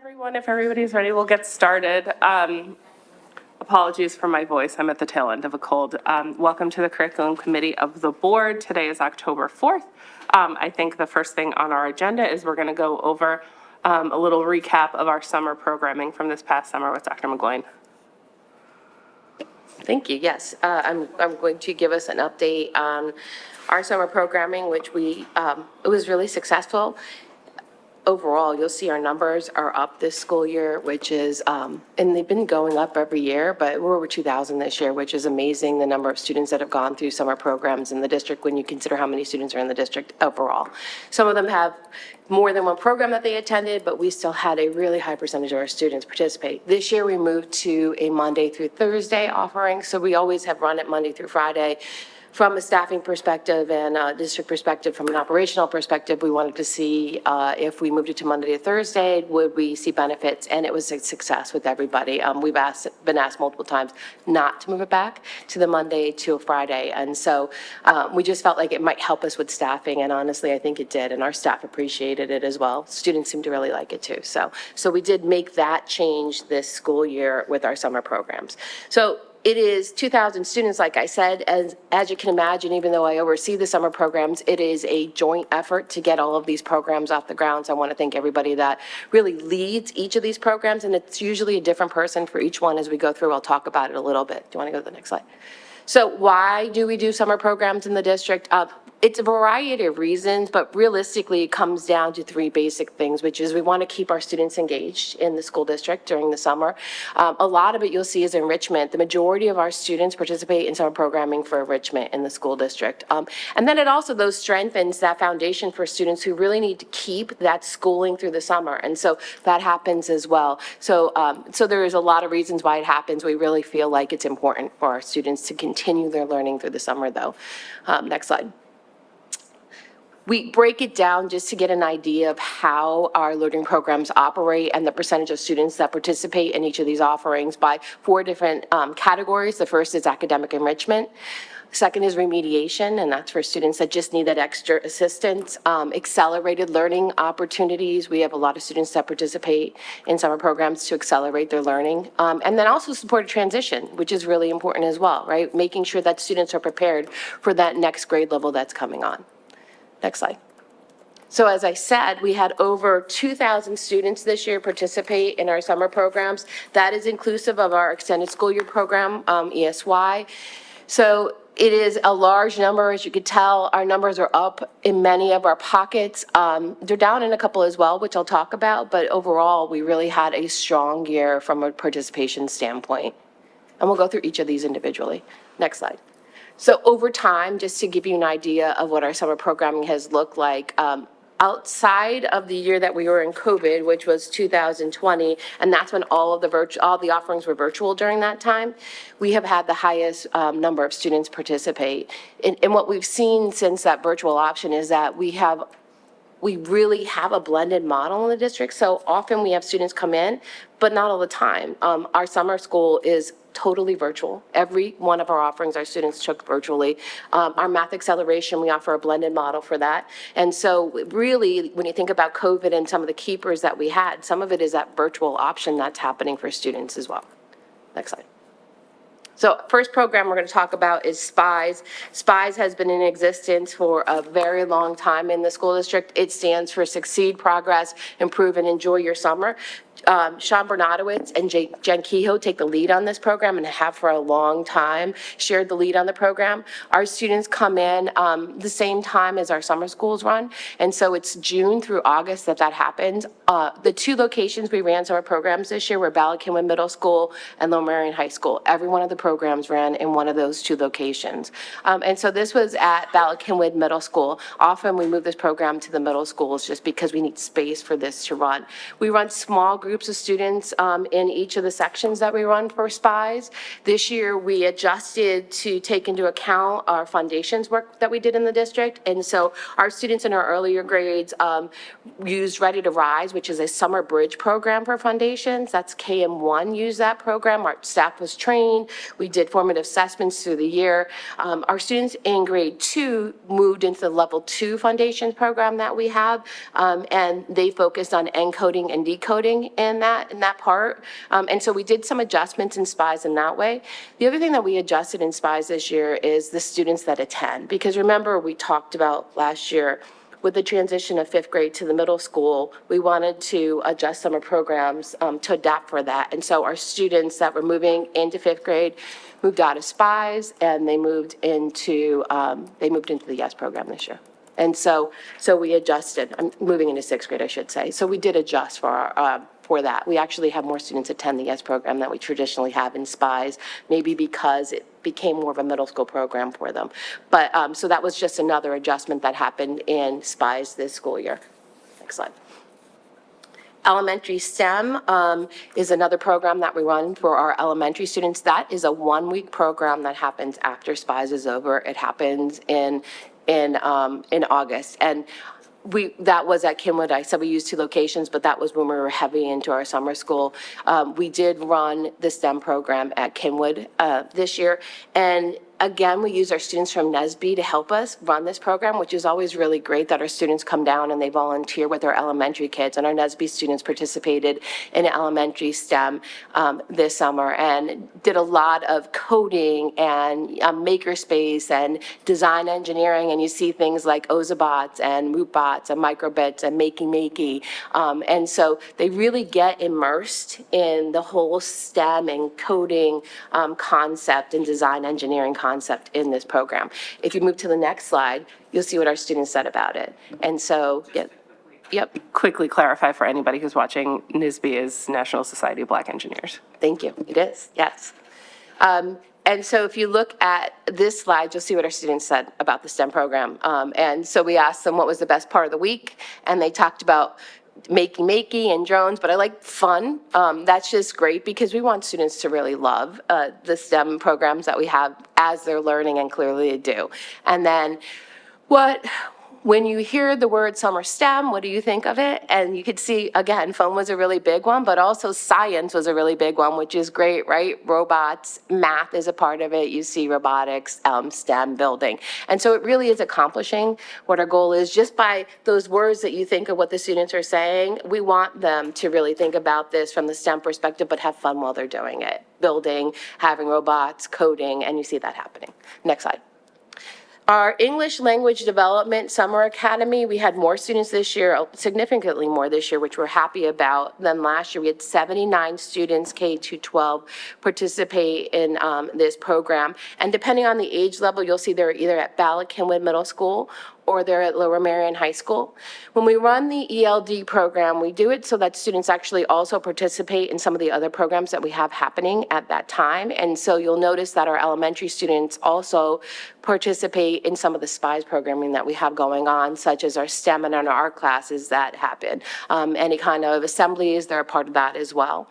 Everyone, if everybody's ready, we'll get started. Apologies for my voice. I'm at the tail end of a cold. Welcome to the Curriculum Committee of the Board. Today is October 4th. I think the first thing on our agenda is we're going to go over a little recap of our summer programming from this past summer with Dr. McGloin. Thank you. Yes, I'm going to give us an update on our summer programming, which it was really successful. Overall, you'll see our numbers are up this school year, which is, and they've been going up every year, but we're over 2,000 this year, which is amazing, the number of students that have gone through summer programs in the district when you consider how many students are in the district overall. Some of them have more than one program that they attended, but we still had a really high percentage of our students participate. This year, we moved to a Monday through Thursday offering, so we always have run it Monday through Friday. From a staffing perspective and a district perspective, from an operational perspective, we wanted to see if we moved it to Monday to Thursday, would we see benefits? And it was a success with everybody. We've been asked multiple times not to move it back to the Monday to a Friday. And so we just felt like it might help us with staffing. And honestly, I think it did. And our staff appreciated it as well. Students seem to really like it too. So we did make that change this school year with our summer programs. So it is 2,000 students, like I said, as you can imagine, even though I oversee the summer programs, it is a joint effort to get all of these programs off the ground. So I want to thank everybody that really leads each of these programs, and it's usually a different person for each one as we go through. I'll talk about it a little bit. Do you want to go to the next slide? So why do we do summer programs in the district? It's a variety of reasons, but realistically, it comes down to three basic things, which is we want to keep our students engaged in the school district during the summer. A lot of it you'll see is enrichment. The majority of our students participate in summer programming for enrichment in the school district. And then it also, those strengthens that foundation for students who really need to keep that schooling through the summer. And so that happens as well. So there is a lot of reasons why it happens. We really feel like it's important for our students to continue their learning through the summer, though. Next slide. We break it down just to get an idea of how our learning programs operate and the percentage of students that participate in each of these offerings by four different categories. The first is academic enrichment. Second is remediation, and that's for students that just need that extra assistance. Accelerated learning opportunities. We have a lot of students that participate in summer programs to accelerate their learning. And then also supported transition, which is really important as well, right? Making sure that students are prepared for that next grade level that's coming on. Next slide. So as I said, we had over 2,000 students this year participate in our summer programs. That is inclusive of our extended school year program, ESY. So it is a large number, as you could tell. Our numbers are up in many of our pockets. They're down in a couple as well, which I'll talk about, but overall, we really had a strong year from a participation standpoint. And we'll go through each of these individually. Next slide. So over time, just to give you an idea of what our summer programming has looked like, outside of the year that we were in COVID, which was 2020, and that's when all the offerings were virtual during that time, we have had the highest number of students participate. And what we've seen since that virtual option is that we really have a blended model in the district. So often we have students come in, but not all the time. Our summer school is totally virtual. Every one of our offerings, our students took virtually. Our math acceleration, we offer a blended model for that. And so really, when you think about COVID and some of the keepers that we had, some of it is that virtual option that's happening for students as well. Next slide. So first program we're going to talk about is SPIES. SPIES has been in existence for a very long time in the school district. It stands for Succeed, Progress, Improve, and Enjoy Your Summer. Sean Bernadowitz and Jen Kehoe take the lead on this program and have for a long time shared the lead on the program. Our students come in the same time as our summer schools run, and so it's June through August that happens. The two locations we ran summer programs this year were Ballackinwood Middle School and Lower Merion High School. Every one of the programs ran in one of those two locations. And so this was at Ballackinwood Middle School. Often we move this program to the middle schools just because we need space for this to run. We run small groups of students in each of the sections that we run for SPIES. This year, we adjusted to take into account our foundations work that we did in the district. And so our students in our earlier grades used Ready to Rise, which is a summer bridge program for foundations. That's KM1 used that program. Our staff was trained. We did formative assessments through the year. Our students in grade 2 moved into the level 2 foundations program that we have. And they focused on encoding and decoding in that part. And so we did some adjustments in SPIES in that way. The other thing that we adjusted in SPIES this year is the students that attend, because remember, we talked about last year with the transition of fifth grade to the middle school, we wanted to adjust summer programs to adapt for that. And so our students that were moving into fifth grade moved out of SPIES, and they moved into the YES program this year. And so we adjusted. I'm moving into sixth grade, I should say. So we did adjust for that. We actually have more students attend the YES program than we traditionally have in SPIES, maybe because it became more of a middle school program for them. But, so that was just another adjustment that happened in SPIES this school year. Next slide. Elementary STEM is another program that we run for our elementary students. That is a 1-week program that happens after SPIES is over. It happens in August. And that was at Kinwood. I said we used 2 locations, but that was when we were heavy into our summer school. We did run the STEM program at Kinwood this year. And again, we use our students from LMSB to help us run this program, which is always really great that our students come down and they volunteer with our elementary kids. And our LMSB students participated in elementary STEM this summer and did a lot of coding and makerspace and design engineering. And you see things like Ozabots and Rootbots and Microbits and Makey. And so they really get immersed in the whole STEM and coding concept and design engineering concept in this program. If you move to the next slide, you'll see what our students said about it. And so, yeah. Yep. Quickly clarify for anybody who's watching, NSB is National Society of Black Engineers. Thank you. It is, yes. And so if you look at this slide, you'll see what our students said about the STEM program. And so we asked them what was the best part of the week, and they talked about makey and drones, but I like fun. That's just great because we want students to really love the STEM programs that we have as they're learning, and clearly they do. And then when you hear the word summer STEM, what do you think of it? And you could see, again, fun was a really big one, but also science was a really big one, which is great, right? Robots, math is a part of it. You see robotics, STEM building. And so it really is accomplishing what our goal is. Just by those words that you think of what the students are saying, we want them to really think about this from the STEM perspective, but have fun while they're doing it. Building, having robots, coding, and you see that happening. Next slide. Our English Language Development Summer Academy, we had more students this year, significantly more this year, which we're happy about than last year. We had 79 students, K-12, participate in this program. And depending on the age level, you'll see they're either at Ballard Kinwood Middle School or they're at Lower Merion High School. When we run the ELD program, we do it so that students actually also participate in some of the other programs that we have happening at that time. And so you'll notice that our elementary students also participate in some of the SPIES programming that we have going on, such as our STEM and our art classes that happen. Any kind of assemblies, they're a part of that as well.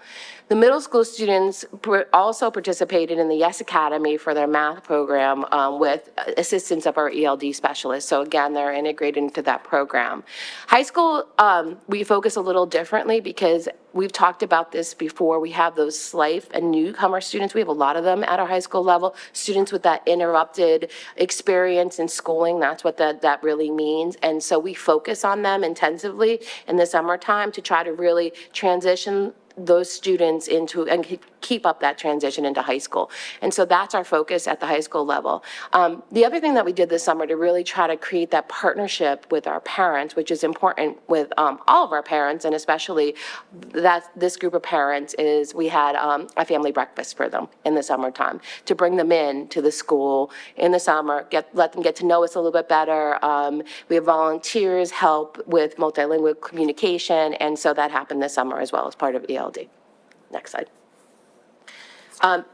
The middle school students also participated in the YES Academy for their math program with assistance of our ELD specialists. So again, they're integrated into that program. High school, we focus a little differently because we've talked about this before. We have those SLIFE and newcomer students. We have a lot of them at our high school level. Students with that interrupted experience in schooling, that's what that really means. And so we focus on them intensively in the summertime to try to really transition those students into and keep up that transition into high school. And so that's our focus at the high school level. The other thing that we did this summer to really try to create that partnership with our parents, which is important with all of our parents, and especially this group of parents, is we had a family breakfast for them in the summertime to bring them in to the school in the summer, let them get to know us a little bit better. We have volunteers help with multilingual communication, and so that happened this summer as well as part of ELD. Next slide.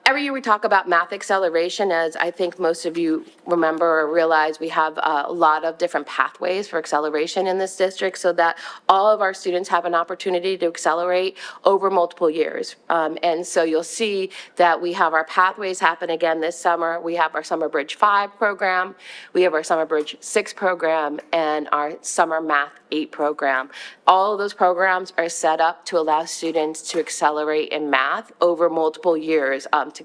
Every year we talk about math acceleration. As I think most of you remember or realize, we have a lot of different pathways for acceleration in this district so that all of our students have an opportunity to accelerate over multiple years. And so you'll see that we have our pathways happen again this summer. We have our Summer Bridge 5 program, we have our Summer Bridge 6 program, and our Summer Math 8 program. All of those programs are set up to allow students to accelerate in math over multiple years to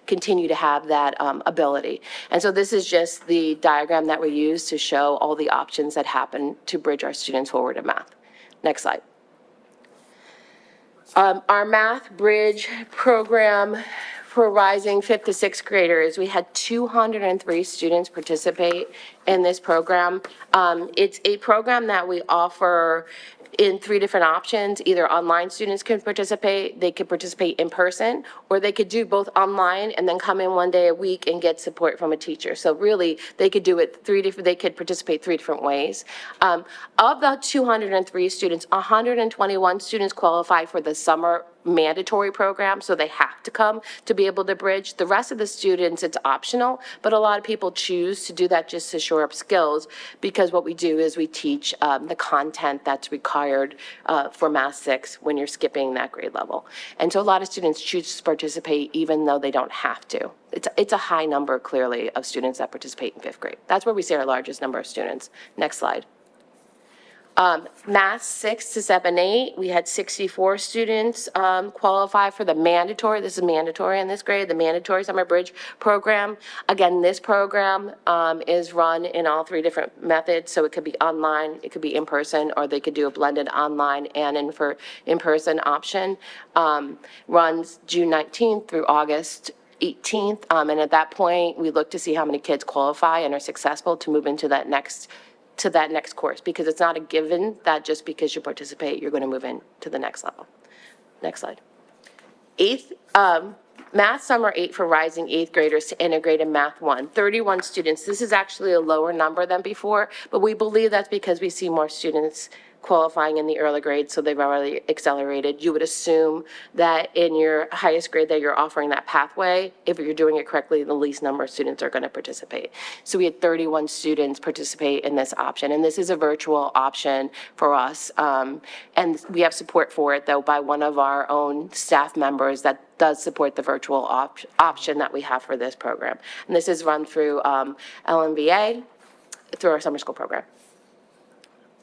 continue to have that ability. And so this is just the diagram that we use to show all the options that happen to bridge our students forward in math. Next slide. Our Math Bridge program for rising fifth to sixth graders, we had 203 students participate in this program. It's a program that we offer in three different options. Either online students can participate, they could participate in person, or they could do both online and then come in one day a week and get support from a teacher. So really, they could do it they could participate three different ways. Of the 203 students, 121 students qualify for the summer mandatory program, so they have to come to be able to bridge. The rest of the students, it's optional, but a lot of people choose to do that just to shore up skills, because what we do is we teach the content that's required for Math 6 when you're skipping that grade level. And so a lot of students choose to participate even though they don't have to. It's a high number, clearly, of students that participate in fifth grade. That's where we see our largest number of students. Next slide. Math 6 to 7, 8, we had 64 students qualify for the mandatory, this is mandatory in this grade, the mandatory summer bridge program. Again, this program is run in all three different methods, so it could be online, it could be in person, or they could do a blended online and in-person option. Runs June 19th through August 18th, and at that point, we look to see how many kids qualify and are successful to move into that next course, because it's not a given that just because you participate, you're going to move into the next level. Next slide. Math Summer 8 for rising eighth graders to integrated Math 1, 31 students. This is actually a lower number than before, but we believe that's because we see more students qualifying in the early grades, so they've already accelerated. You would assume that in your highest grade that you're offering that pathway, if you're doing it correctly, the least number of students are going to participate. So we had 31 students participate in this option, and this is a virtual option for us. And we have support for it, though, by one of our own staff members that does support the virtual option that we have for this program. And this is run through LMBA, through our summer school program.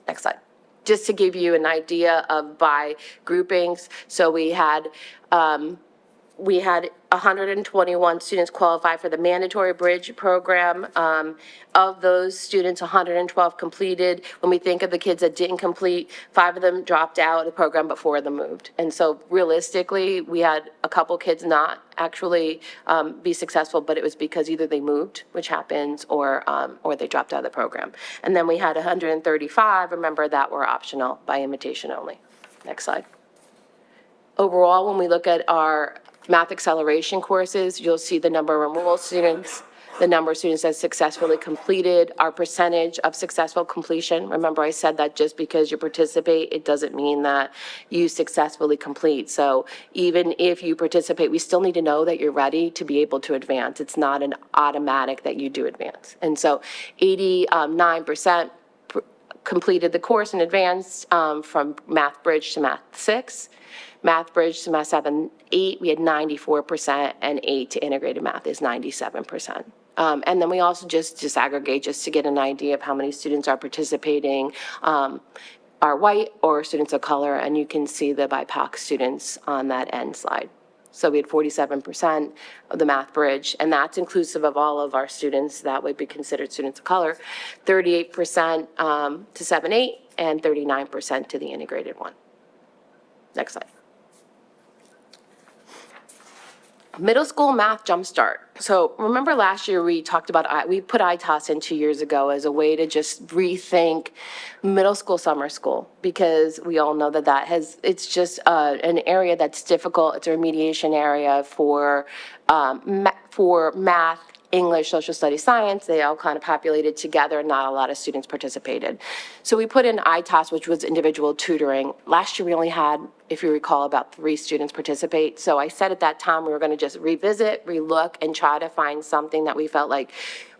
Next slide. Just to give you an idea of by groupings, so we had 121 students qualify for the mandatory bridge program. Of those students, 112 completed. When we think of the kids that didn't complete, 5 of them dropped out of the program, but 4 of them moved. And so realistically, we had a couple kids not actually be successful, but it was because either they moved, which happens, or they dropped out of the program. And then we had 135, remember, that were optional by invitation only. Next slide. Overall, when we look at our math acceleration courses, you'll see the number of removal students, the number of students that successfully completed, our percentage of successful completion. Remember, I said that just because you participate, it doesn't mean that you successfully complete. So even if you participate, we still need to know that you're ready to be able to advance. It's not an automatic that you do advance. And so 89% completed the course in advance from Math Bridge to Math 6. Math Bridge to Math 7, 8, we had 94%, and 8 to integrated math is 97%. And then we also just disaggregate just to get an idea of how many students are participating, are white or students of color, and you can see the BIPOC students on that end slide. So we had 47% of the Math Bridge, and that's inclusive of all of our students that would be considered students of color, 38% to 7, 8, and 39% to the integrated one. Next slide. Middle school math jumpstart. So remember last year we talked about, we put ITOS in 2 years ago as a way to just rethink middle school summer school, because we all know that it's just an area that's difficult. It's a remediation area for math, English, social studies, science. They all kind of populated together. Not a lot of students participated. So we put in ITOS, which was individual tutoring. Last year we only had, if you recall, about 3 students participate. So I said at that time we were going to just revisit, relook, and try to find something that we felt like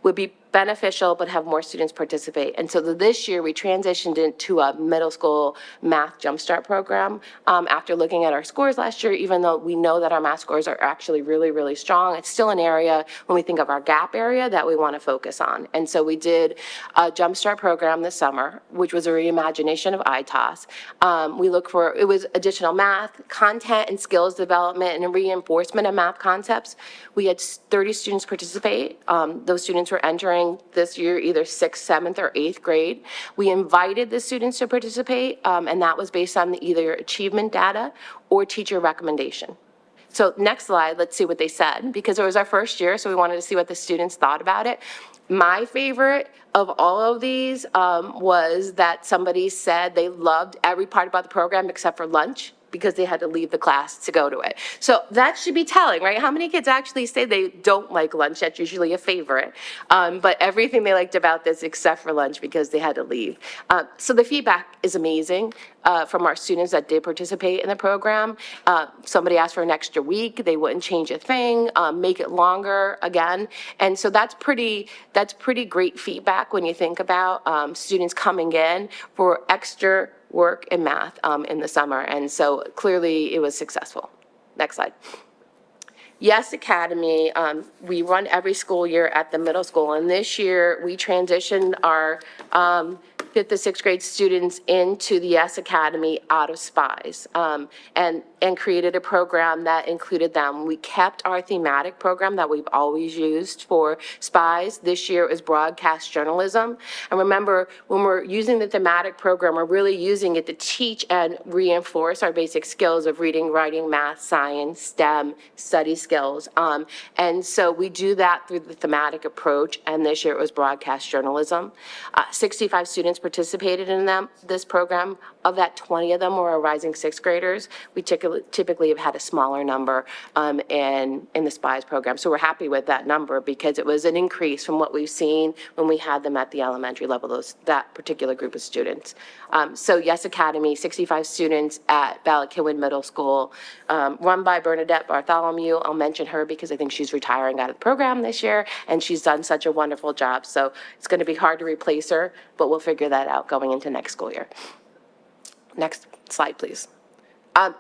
would be beneficial but have more students participate. And so this year we transitioned into a middle school math jumpstart program. After looking at our scores last year, even though we know that our math scores are actually really, really strong, it's still an area when we think of our gap area that we want to focus on. And so we did a jumpstart program this summer, which was a reimagination of ITOS. We look for, it was additional foundational math, content and skills development, and reinforcement of math concepts. We had 30 students participate. Those students were entering this year either 6th, 7th, or 8th grade. We invited the students to participate, and that was based on either achievement data or teacher recommendation. So next slide, let's see what they said, because it was our first year, so we wanted to see what the students thought about it. My favorite of all of these was that somebody said they loved every part about the program except for lunch, because they had to leave the class to go to it. So that should be telling, right? How many kids actually say they don't like lunch? That's usually a favorite. But everything they liked about this except for lunch because they had to leave. So the feedback is amazing from our students that did participate in the program. Somebody asked for an extra week. They wouldn't change a thing, make it longer again. And so that's pretty great feedback when you think about students coming in for extra work in math in the summer. And so clearly it was successful. Next slide. Yes Academy, we run every school year at the middle school. And this year we transitioned our 5th to 6th grade students into the Yes Academy out of SPIES, and created a program that included them. We kept our thematic program that we've always used for SPIES. This year is broadcast journalism. And remember, when we're using the thematic program, we're really using it to teach and reinforce our basic skills of reading, writing, math, science, STEM, study skills. And so we do that through the thematic approach, and this year it was broadcast journalism. 65 students participated in this program. Of that, 20 of them were rising 6th graders. We typically have had a smaller number in the SPIES program. So we're happy with that number because it was an increase from what we've seen when we had them at the elementary level, that particular group of students. So Yes Academy, 65 students at Ballackinwood Middle School, run by Bernadette Bartholomew. I'll mention her because I think she's retiring out of the program this year, and she's done such a wonderful job. So it's going to be hard to replace her, but we'll figure that out going into next school year. Next slide, please.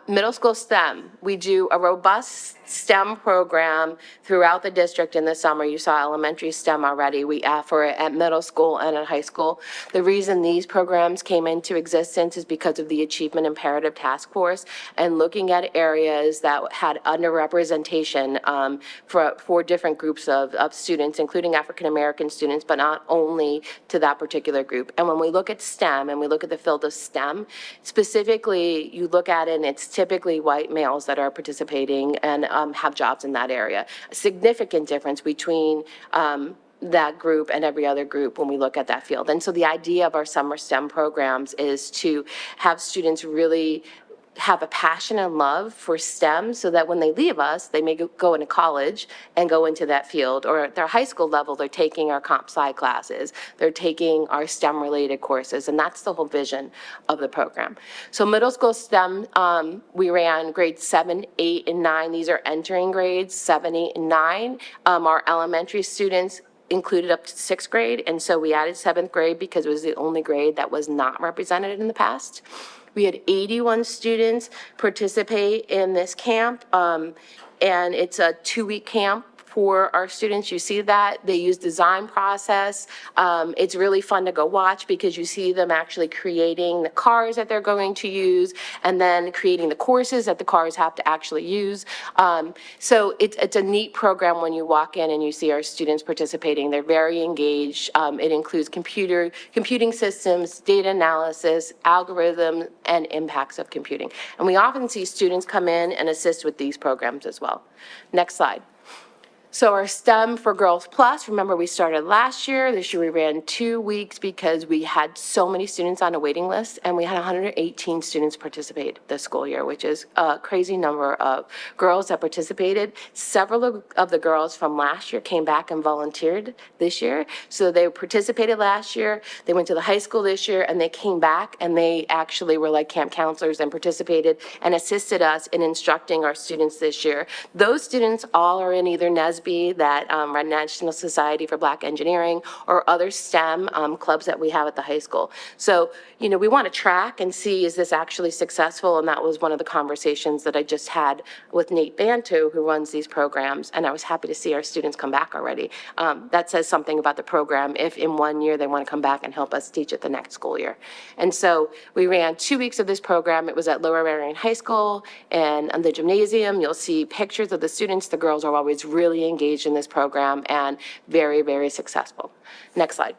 Middle school STEM, we do a robust STEM program throughout the district in the summer. You saw elementary STEM already. We offer it at middle school and at high school. The reason these programs came into existence is because of the Achievement Imperative Task Force and looking at areas that had underrepresentation for different groups of students, including African American students, but not only to that particular group. And when we look at STEM and we look at the field of STEM, specifically you look at it and it's typically white males that are participating and have jobs in that area. A significant difference between that group and every other group when we look at that field. And so the idea of our summer STEM programs is to have students really have a passion and love for STEM so that when they leave us, they may go into college and go into that field, or at their high school level, they're taking our comp sci classes, they're taking our STEM related courses, and that's the whole vision of the program. So middle school STEM, we ran grades 7, 8, and 9. These are entering grades 7, 8, and 9. Our elementary students included up to 6th grade, and so we added 7th grade because it was the only grade that was not represented in the past. We had 81 students participate in this camp, and it's a 2-week camp for our students. You see that they use design process. It's really fun to go watch because you see them actually creating the cars that they're going to use and then creating the courses that the cars have to actually use. So it's a neat program when you walk in and you see our students participating. They're very engaged. It includes computing systems, data analysis, algorithm, and impacts of computing. And we often see students come in and assist with these programs as well. Next slide. So our STEM for Girls Plus, remember we started last year. This year we ran 2 weeks because we had so many students on a waiting list, and we had 118 students participate this school year, which is a crazy number of girls that participated. Several of the girls from last year came back and volunteered this year. So they participated last year, they went to the high school this year, and they came back and they actually were like camp counselors and participated and assisted us in instructing our students this year. Those students all are in either NSB LMSB, that National Society for Black Engineering, or other STEM clubs that we have at the high school. So, you know, we want to track and see, is this actually successful? And that was one of the conversations that I just had with Nate Bantu, who runs these programs, and I was happy to see our students come back already. That says something about the program if in 1 year they want to come back and help us teach it the next school year. And so we ran 2 weeks of this program. It was at Lower Merion High School and in the gymnasium. You'll see pictures of the students. The girls are always really engaged in this program and very, very successful. Next slide.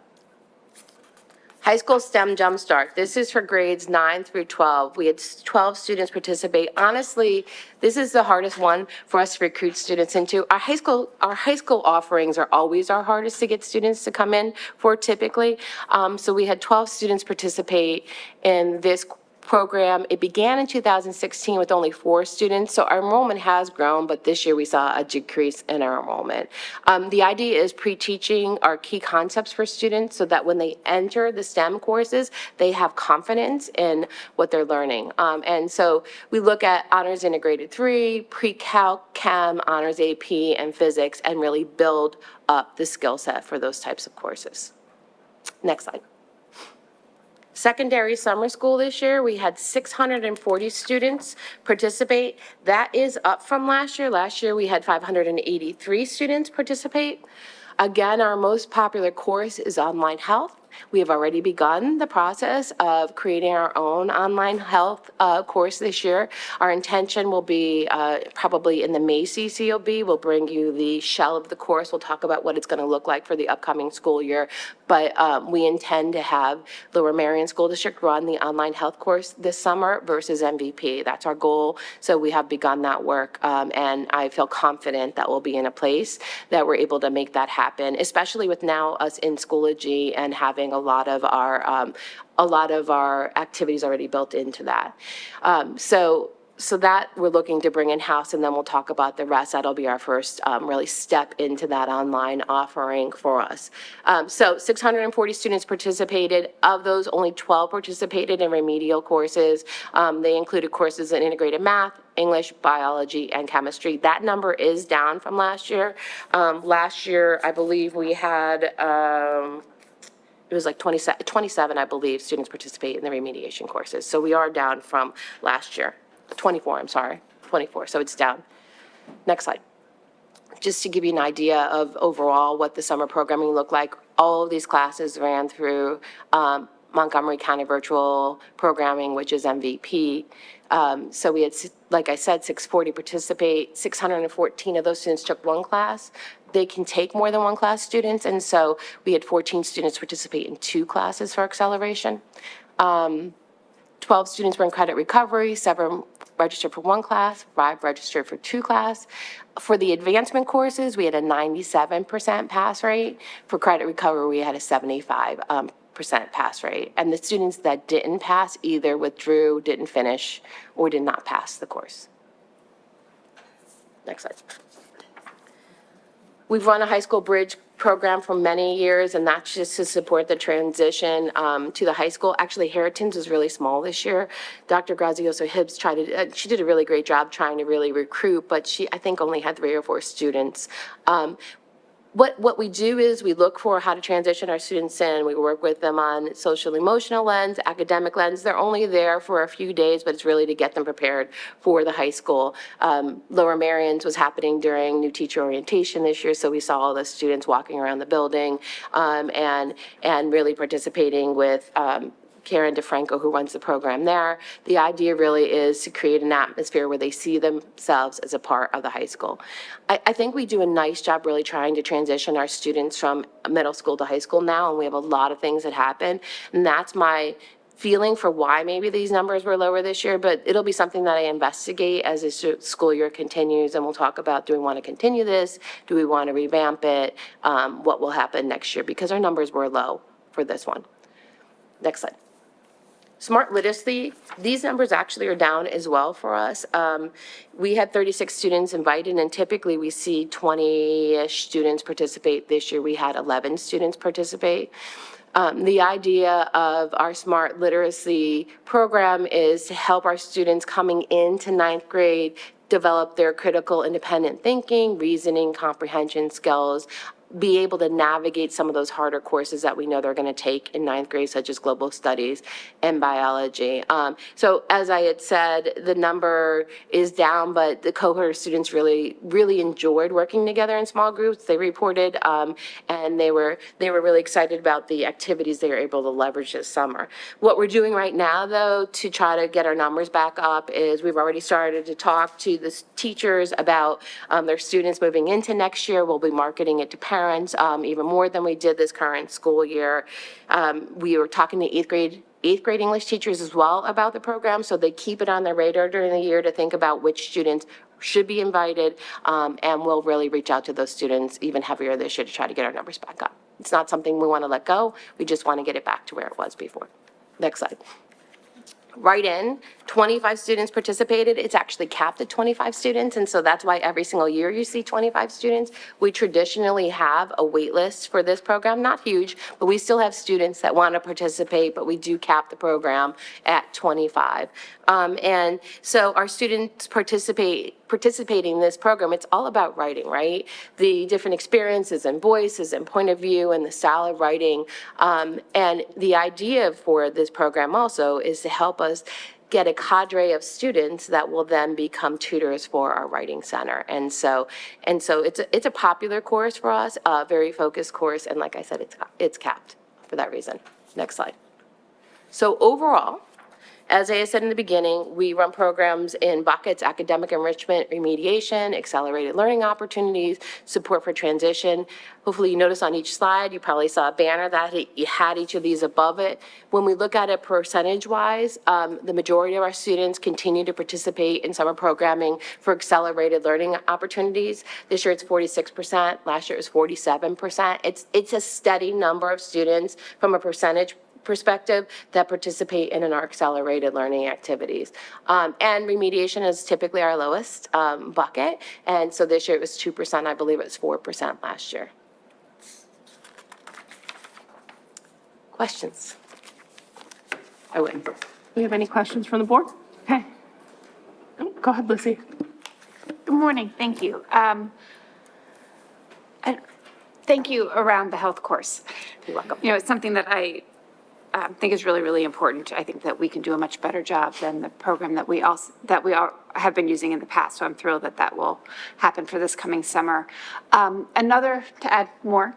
High School STEM Jumpstart. This is for grades 9 through 12. We had 12 students participate. Honestly, this is the hardest one for us to recruit students into. Our high school offerings are always our hardest to get students to come in for typically. So we had 12 students participate in this program. It began in 2016 with only 4 students, so our enrollment has grown, but this year we saw a decrease in our enrollment. The idea is pre-teaching our key concepts for students so that when they enter the STEM courses, they have confidence in what they're learning. And so we look at Honors Integrated 3, Pre-Calc, Chem, Honors AP, and Physics, and really build up the skill set for those types of courses. Next slide. Secondary summer school this year, we had 640 students participate. That is up from last year. Last year, we had 583 students participate. Again, our most popular course is online health. We have already begun the process of creating our own online health course this year. Our intention will be probably in the May CCOB. We'll bring you the shell of the course. We'll talk about what it's going to look like for the upcoming school year. But we intend to have Lower Merion School District run the online health course this summer versus MVP. That's our goal. So we have begun that work, and I feel confident that we'll be in a place that we're able to make that happen, especially with now us in Schoology and having a lot of our activities already built into that. So that we're looking to bring in-house, and then we'll talk about the rest. That'll be our first really step into that online offering for us. So 640 students participated. Of those, only 12 participated in remedial courses. They included courses in integrated math, English, biology, and chemistry. That number is down from last year. Last year, I believe we had, it was like 27, I believe, students participate in the remediation courses. So we are down from last year. 24, I'm sorry, 24, so it's down. Next slide. Just to give you an idea of overall what the summer programming looked like, all of these classes ran through Montgomery County Virtual Programming, which is MVP. So we had, like I said, 640 participate, 614 of those students took one class. They can take more than one class, students, and so we had 14 students participate in 2 classes for acceleration. 12 students were in credit recovery, 7 registered for 1 class, 5 registered for 2 class. For the advancement courses, we had a 97% pass rate. For credit recovery, we had a 75% pass rate. And the students that didn't pass either withdrew, didn't finish, or did not pass the course. Next slide. We've run a high school bridge program for many years, and that's just to support the transition to the high school. Actually, Harriton's was really small this year. Dr. Grazioso Hibbs she did a really great job trying to really recruit, but she, I think, only had 3 or 4 students. What we do is we look for how to transition our students in. We work with them on social emotional lens, academic lens. They're only there for a few days, but it's really to get them prepared for the high school. Lower Merion's was happening during new teacher orientation this year, so we saw all the students walking around the building and really participating with Karen DeFranco, who runs the program there. The idea really is to create an atmosphere where they see themselves as a part of the high school. I think we do a nice job really trying to transition our students from middle school to high school now, and we have a lot of things that happen, and that's my feeling for why maybe these numbers were lower this year, but it'll be something that I investigate as the school year continues, and we'll talk about, do we want to continue this? Do we want to revamp it? What will happen next year? Because our numbers were low for this one. Next slide. Smart literacy, these numbers actually are down as well for us. We had 36 students invited, and typically we see 20-ish students participate. This year we had 11 students participate. The idea of our smart literacy program is to help our students coming into 9th grade develop their critical independent thinking, reasoning, comprehension skills, be able to navigate some of those harder courses that we know they're going to take in ninth grade, such as global studies and biology. So as I had said, the number is down, but the cohort of students really, really enjoyed working together in small groups. They reported, and they were really excited about the activities they were able to leverage this summer. What we're doing right now, though, to try to get our numbers back up is we've already started to talk to the teachers about their students moving into next year. We'll be marketing it to parents even more than we did this current school year. We were talking to eighth grade English teachers as well about the program, so they keep it on their radar during the year to think about which students should be invited, and we'll really reach out to those students even heavier this year to try to get our numbers back up. It's not something we want to let go. We just want to get it back to where it was before. Next slide. Right in, 25 students participated. It's actually capped at 25 students, and so that's why every single year you see 25 students. We traditionally have a wait list for this program, not huge, but we still have students that want to participate, but we do cap the program at 25. And so our students participating in this program, it's all about writing, right? The different experiences and voices and point of view and the style of writing. And the idea for this program also is to help us get a cadre of students that will then become tutors for our writing center. And so it's a popular course for us, a very focused course, and like I said, it's capped for that reason. Next slide. So overall, as I said in the beginning, we run programs in buckets: academic enrichment, remediation, accelerated learning opportunities, support for transition. Hopefully you notice on each slide, you probably saw a banner that you had each of these above it. When we look at it percentage-wise, the majority of our students continue to participate in summer programming for accelerated learning opportunities. This year it's 46%, last year it was 47%. It's a steady number of students from a percentage perspective that participate in our accelerated learning activities. And remediation is typically our lowest bucket. And so this year it was 2%. I believe it was 4% last year. Questions? I would. Do we have any questions from the board? Okay. Oh, go ahead, Lucy. Good morning, thank you. Thank you around the health course. You're welcome. You know, it's something that I think is really, really important. I think that we can do a much better job than the program that we all have been using in the past. So I'm thrilled that that will happen for this coming summer. To add more,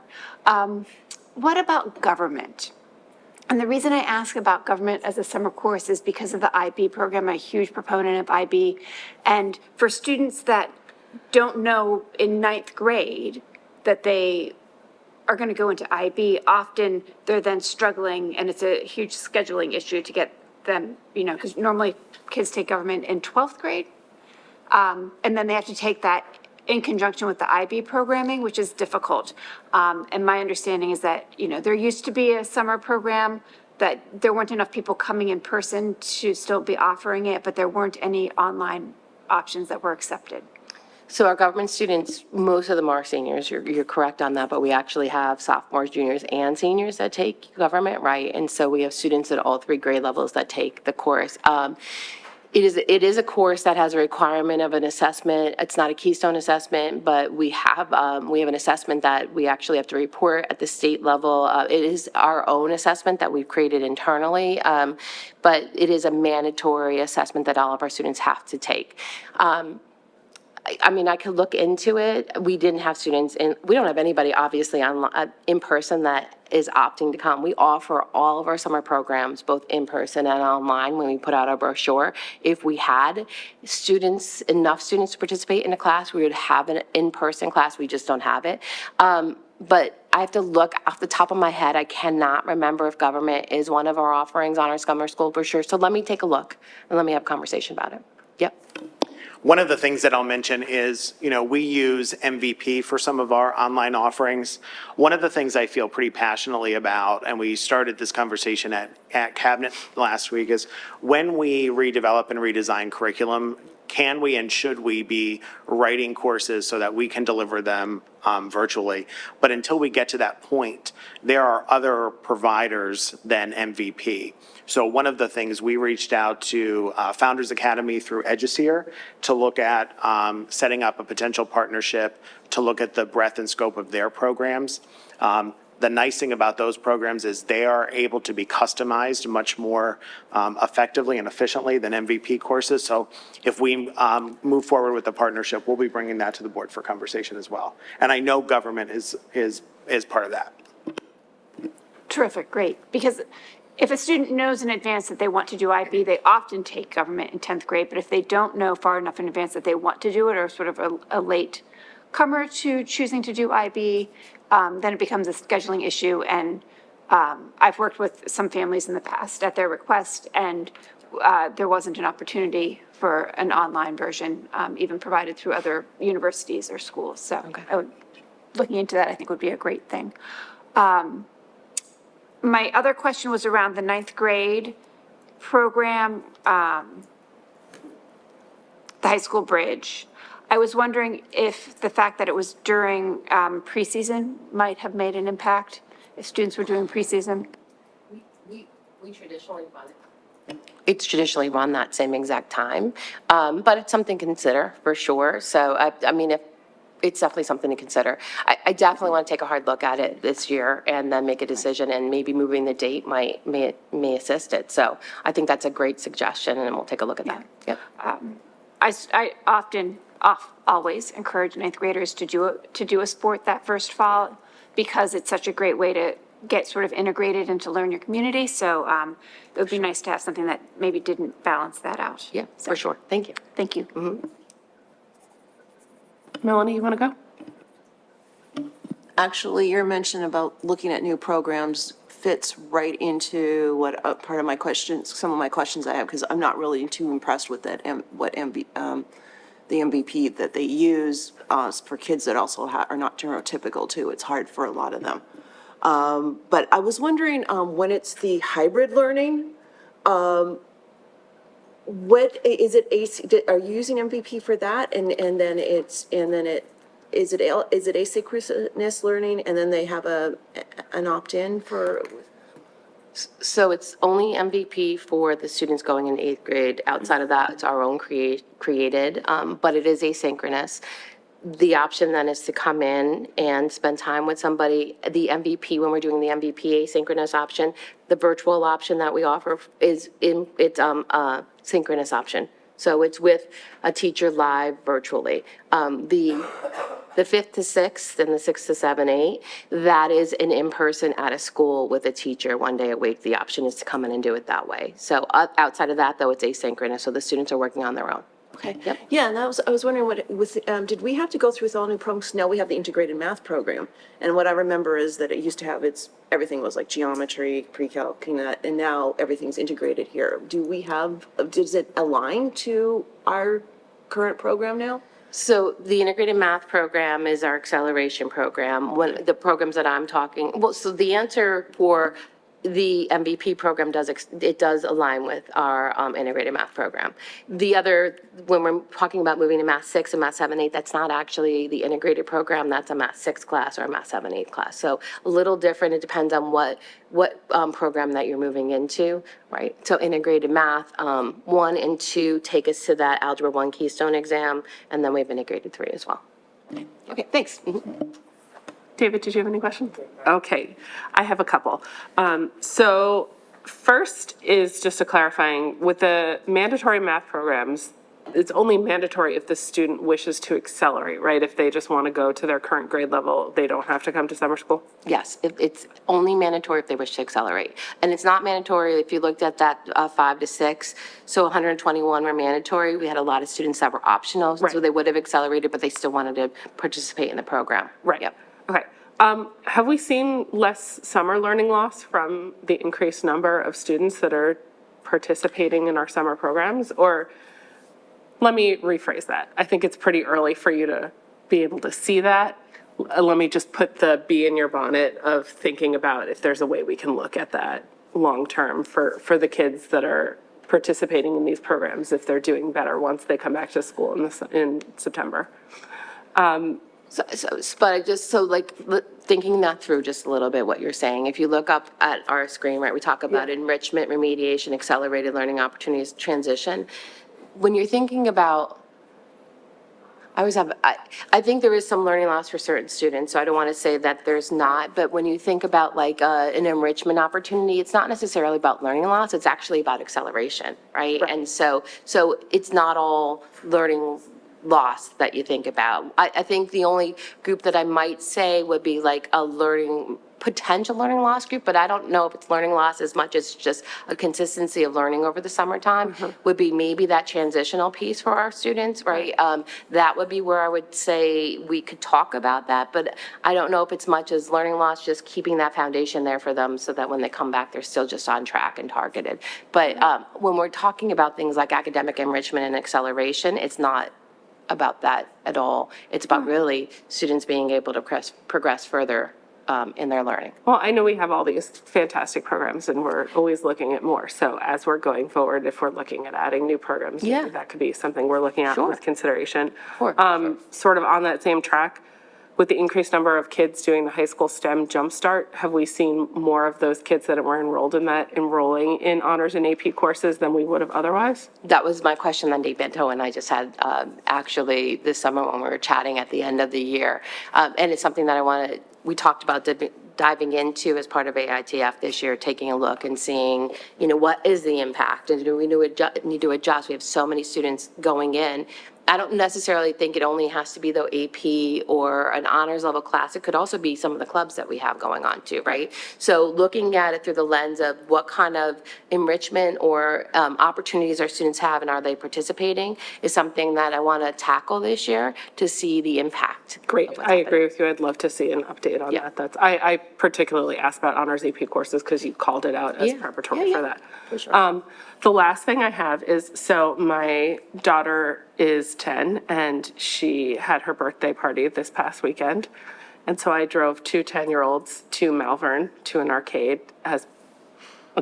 what about government? And the reason I ask about government as a summer course is because of the IB program. I'm a huge proponent of IB. And for students that don't know in ninth grade that they are going to go into IB, often they're then struggling, and it's a huge scheduling issue to get them, you know, because normally kids take government in 12th grade, and then they have to take that in conjunction with the IB programming, which is difficult. And my understanding is that, you know, there used to be a summer program that there weren't enough people coming in person to still be offering it, but there weren't any online options that were accepted. So our government students, most of them are seniors. You're correct on that, but we actually have sophomores, juniors, and seniors that take government, right? And so we have students at all three grade levels that take the course. It is a course that has a requirement of an assessment. It's not a Keystone assessment, but we have an assessment that we actually have to report at the state level. It is our own assessment that we've created internally, but it is a mandatory assessment that all of our students have to take. I mean, I could look into it. We didn't have students, and we don't have anybody obviously in person that is opting to come. We offer all of our summer programs, both in person and online, when we put out our brochure. If we had enough students to participate in a class, we would have an in-person class. We just don't have it. But I have to look off the top of my head. I cannot remember if government is one of our offerings on our summer school brochure. So let me take a look and let me have a conversation about it. Yep. One of the things that I'll mention is, you know, we use MVP for some of our online offerings. One of the things I feel pretty passionately about, and we started this conversation at Cabinet last week, is when we redevelop and redesign curriculum, can we and should we be writing courses so that we can deliver them virtually? But until we get to that point, there are other providers than MVP. So one of the things, we reached out to Founders Academy through Eduseer to look at setting up a potential partnership to look at the breadth and scope of their programs. The nice thing about those programs is they are able to be customized much more effectively and efficiently than MVP courses. So if we move forward with the partnership, we'll be bringing that to the board for conversation as well. And I know government is part of that. Terrific, great. Because if a student knows in advance that they want to do IB, they often take government in 10th grade. But if they don't know far enough in advance that they want to do it, or sort of a late comer to choosing to do IB, then it becomes a scheduling issue. And I've worked with some families in the past at their request, and there wasn't an opportunity for an online version, even provided through other universities or schools. So looking into that, I think, would be a great thing. My other question was around the 9th grade program, the high school bridge. I was wondering if the fact that it was during preseason might have made an impact, if students were doing preseason. We traditionally run it. It's traditionally run that same exact time, but it's something to consider for sure. So, I mean, if it's definitely something to consider. I definitely want to take a hard look at it this year and then make a decision, and maybe moving the date may assist it. So I think that's a great suggestion, and we'll take a look at that. Yep. I always encourage 9th graders to do a sport that first fall, because it's such a great way to get sort of integrated and to learn your community. So it would be nice to have something that maybe didn't balance that out. Yeah, for sure. Thank you. Thank you. Mm-hmm. Melanie, you want to go? Actually, your mention about looking at new programs fits right into what part of my questions, some of my questions I have, because I'm not really too impressed with that, the MVP that they use for kids that also are not neurotypical too. It's hard for a lot of them. But I was wondering, when it's the hybrid learning, what is it? Are you using MVP for that? And then is it asynchronous learning, and then they have an opt-in for? So it's only MVP for the students going in 8th grade. Outside of that, it's our own created, but it is asynchronous. The option then is to come in and spend time with somebody. The MVP, when we're doing the MVP asynchronous option, the virtual option that we offer is synchronous option. So it's with a teacher live virtually. The 5th to 6th and the 6th to 7, 8, that is an in-person at a school with a teacher 1 day a week. The option is to come in and do it that way. So outside of that, though, it's asynchronous. So the students are working on their own. Okay. Yep. Yeah, and I was wondering what it was, did we have to go through with all new programs? No, we have the integrated math program. And what I remember is that it used to have everything was like geometry, pre-calc, and now everything's integrated here. Does it align to our current program now? So the integrated math program is our acceleration program. When the programs that I'm talking, well, so the answer for the MVP program does align with our integrated math program. The other, when we're talking about moving to Math 6 and Math 7, 8, that's not actually the integrated program. That's a Math 6 class or a Math 7, 8 class. So a little different. It depends on what program that you're moving into, right? So integrated math 1 and 2 take us to that Algebra 1 Keystone exam, and then we have integrated 3 as well. Okay, thanks. Mm-hmm. David, did you have any questions? Okay, I have a couple. So first is just a clarifying, with the mandatory math programs, it's only mandatory if the student wishes to accelerate, right? If they just want to go to their current grade level, they don't have to come to summer school? Yes, it's only mandatory if they wish to accelerate. And it's not mandatory if you looked at that 5 to 6, so 121 were mandatory. We had a lot of students that were optional, Right. so they would have accelerated, but they still wanted to participate in the program. Right. Yep. Okay. Have we seen less summer learning loss from the increased number of students that are participating in our summer programs? Or let me rephrase that. I think it's pretty early for you to be able to see that. Let me just put the bee in your bonnet of thinking about if there's a way we can look at that long-term for the kids that are participating in these programs if they're doing better once they come back to school in September. But I just, so like, thinking that through just a little bit, what you're saying, if you look up at our screen, right, we talk about enrichment, remediation, accelerated learning opportunities, transition. When you're thinking about, I think there is some learning loss for certain students, so I don't want to say that there's not, but when you think about like an enrichment opportunity, it's not necessarily about learning loss, it's actually about acceleration, right? And so it's not all learning loss that you think about. I think the only group that I might say would be like a potential learning loss group, but I don't know if it's learning loss as much as just a consistency of learning over the summertime, would be maybe that transitional piece for our students, right? That would be where I would say we could talk about that, but I don't know if it's much as learning loss, just keeping that foundation there for them so that when they come back, they're still just on track and targeted. But when we're talking about things like academic enrichment and acceleration, it's not about that at all. It's about really students being able to progress further in their learning. Well, I know we have all these fantastic programs and we're always looking at more. So as we're going forward, if we're looking at adding new programs, maybe that could be something we're looking at with consideration. Sort of on that same track, with the increased number of kids doing the high school STEM Jumpstart, have we seen more of those kids that were enrolled in that enrolling in honors and AP courses than we would have otherwise? That was my question that Dave Bento and I just had actually this summer when we were chatting at the end of the year. And it's something that we talked about diving into as part of AITF this year, taking a look and seeing, what is the impact? And do we need to adjust? We have so many students going in. I don't necessarily think it only has to be the AP or an honors level class. It could also be some of the clubs that we have going on too, right? So looking at it through the lens of what kind of enrichment or opportunities our students have and are they participating is something that I want to tackle this year to see the impact. Great. I agree with you. I'd love to see an update on that. I particularly asked about honors AP courses because you called it out as preparatory for that. For sure. The last thing I have is, so my daughter is 10 and she had her birthday party this past weekend. And so I drove two 10-year-olds to Malvern to an arcade as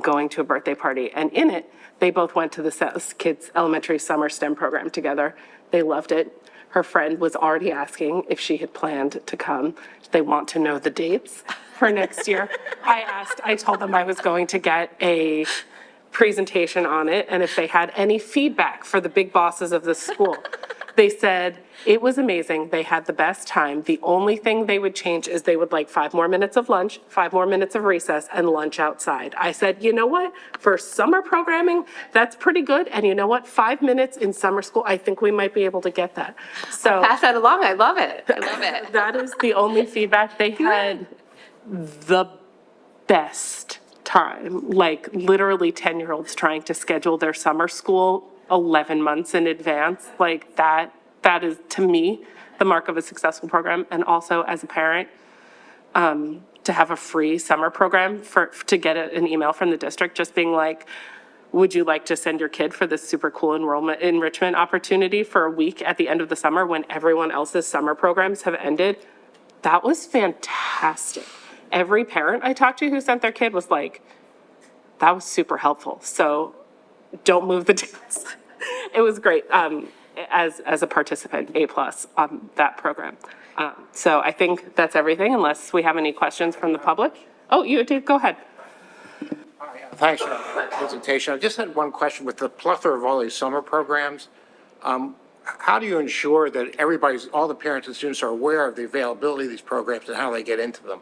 going to a birthday party. And in it, they both went to the kids' elementary summer STEM program together. They loved it. Her friend was already asking if she had planned to come. They want to know the dates for next year. I told them I was going to get a presentation on it and if they had any feedback for the big bosses of the school. They said it was amazing. They had the best time. The only thing they would change is they would like 5 more minutes of lunch, 5 more minutes of recess, and lunch outside. I said, you know what? For summer programming, that's pretty good. And you know what? 5 minutes in summer school, I think we might be able to get that. So Pass that along. I love it. I love it. that is the only feedback. They had the best time, like literally 10-year-olds trying to schedule their summer school 11 months in advance. Like that is, to me, the mark of a successful program. And also as a parent, to have a free summer program to get an email from the district just being like, would you like to send your kid for this super cool enrichment opportunity for a week at the end of the summer when everyone else's summer programs have ended? That was fantastic. Every parent I talked to who sent their kid was like, that was super helpful. So don't move the dates. It was great as a participant, A+ on that program. So I think that's everything unless we have any questions from the public. Oh, you did, go ahead. Thanks for that presentation. I just had one question. With the plethora of all these summer programs, how do you ensure that all the parents and students are aware of the availability of these programs and how they get into them?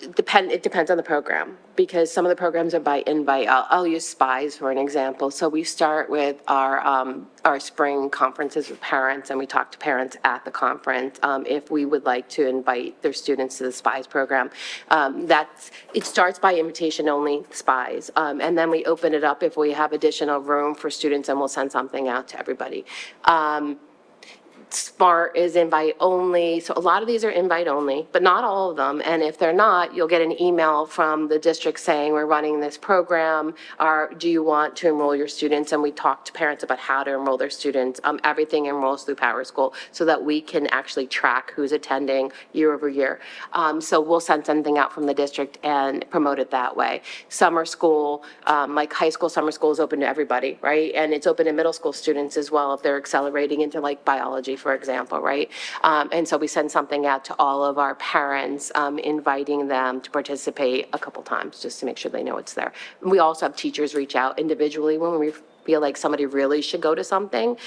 It depends on the program, because some of the programs are by invite. I'll use SPIES for an example. So we start with our spring conferences with parents, and we talk to parents at the conference if we would like to invite their students to the SPIES program. It starts by invitation only, SPIES, and then we open it up if we have additional room for students, and we'll send something out to everybody. Smart is invite only, so a lot of these are invite only, but not all of them. And if they're not, you'll get an email from the district saying, we're running this program, or do you want to enroll your students? And we talk to parents about how to enroll their students. Everything enrolls through Power School so that we can actually track who's attending year over year. So we'll send something out from the district and promote it that way. Summer school, like high school summer school is open to everybody, right? And it's open to middle school students as well if they're accelerating into like biology, for example, right? And so we send something out to all of our parents, inviting them to participate a couple times, just to make sure they know it's there. We also have teachers reach out individually when we feel like somebody really should go to something,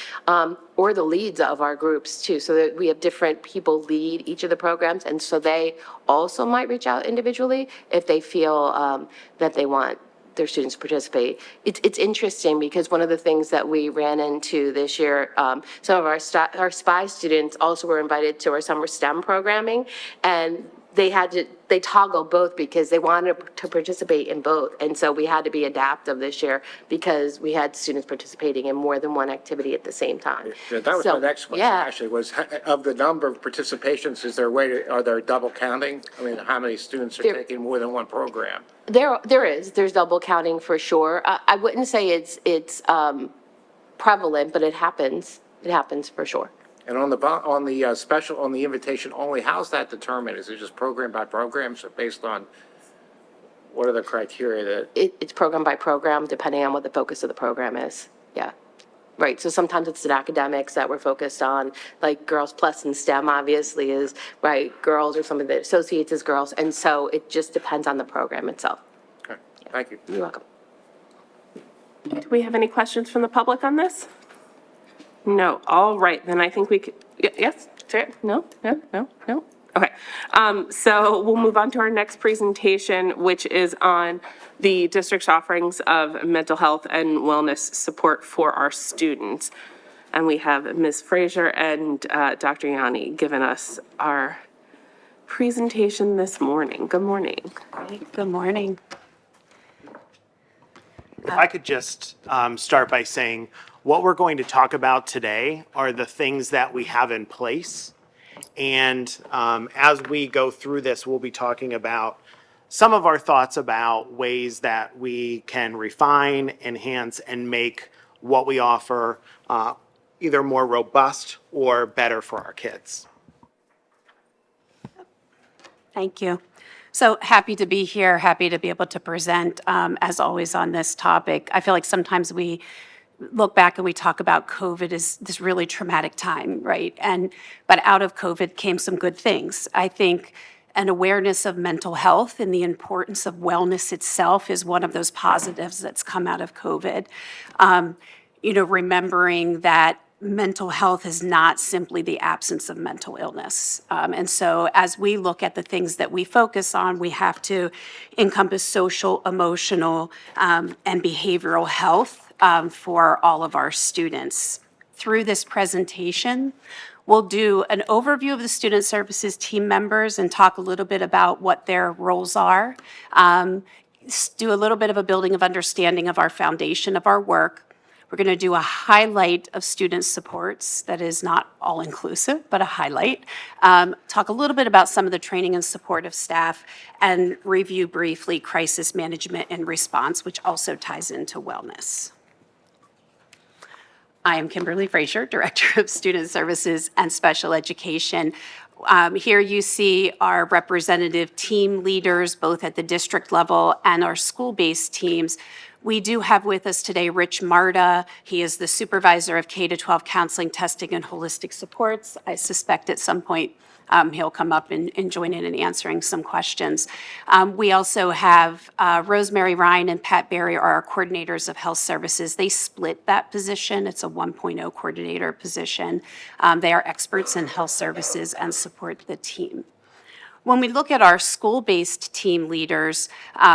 or the leads of our groups too, so that we have different people lead each of the programs, and so they also might reach out individually if they feel that they want their students to participate. It's interesting because one of the things that we ran into this year, some of our SPY students also were invited to our summer STEM programming, and they toggle both because they wanted to participate in both. And so we had to be adaptive this year because we had students participating in more than one activity at the same time. Yeah, that was So, my next question, yeah. actually, was of the number of participations, is there a way to, are there double counting? I mean, how many students are taking more than one program? There's double counting for sure. I wouldn't say it's prevalent, but it happens. It happens for sure. And on the invitation only, how's that determined? Is it just program by program, so based on, what are the criteria that? It's program by program, depending on what the focus of the program is. Yeah. Right, so sometimes it's in academics that we're focused on, like Girls Plus in STEM obviously is, right, girls or something that associates as girls, and so it just depends on the program itself. Okay, thank you. You're welcome. Do we have any questions from the public on this? No, all right, then I think we could, yes, Sarah? No. Okay, so we'll move on to our next presentation, which is on the district's offerings of mental health and wellness support for our students. And we have Ms. Fraser and Dr. Yanni giving us our presentation this morning. Good morning. Good morning. If I could just start by saying, what we're going to talk about today are the things that we have in place. And as we go through this, we'll be talking about some of our thoughts about ways that we can refine, enhance, and make what we offer either more robust or better for our kids. Thank you. So happy to be here, happy to be able to present, as always, on this topic. I feel like sometimes we look back and we talk about COVID as this really traumatic time, right? But out of COVID came some good things. I think an awareness of mental health and the importance of wellness itself is one of those positives that's come out of COVID. Remembering that mental health is not simply the absence of mental illness. And so as we look at the things that we focus on, we have to encompass social, emotional, and behavioral health for all of our students. Through this presentation, we'll do an overview of the student services team members and talk a little bit about what their roles are. Do a little bit of a building of understanding of our foundation of our work. We're going to do a highlight of student supports that is not all-inclusive, but a highlight. Talk a little bit about some of the training and support of staff, and review briefly crisis management and response, which also ties into wellness. I am Kimberly Fraser, Director of Student Services and Special Education. Here you see our representative team leaders, both at the district level and our school-based teams. We do have with us today Rich Marta. He is the supervisor of K-12 counseling, testing, and holistic supports. I suspect at some point he'll come up and join in answering some questions. We also have Rosemary Ryan and Pat Berry are our coordinators of health services. They split that position. It's a 1.0 coordinator position. They are experts in health services and support the team. When we look at our school-based team leaders,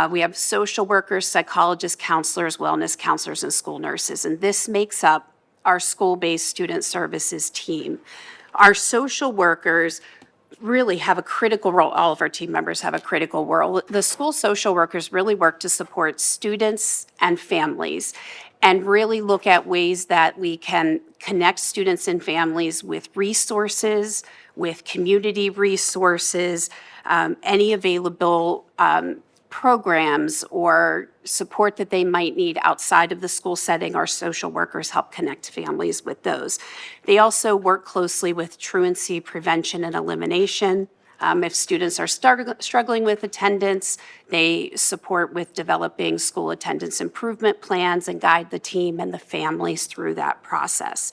we have social workers, psychologists, counselors, wellness counselors, and school nurses, and this makes up our school-based student services team. Our social workers really have a critical role. All of our team members have a critical role. The school social workers really work to support students and families. and really look at ways that we can connect students and families with resources, with community resources, any available programs or support that they might need outside of the school setting. Our social workers help connect families with those. They also work closely with truancy prevention and elimination. If students are struggling with attendance, they support with developing school attendance improvement plans and guide the team and the families through that process.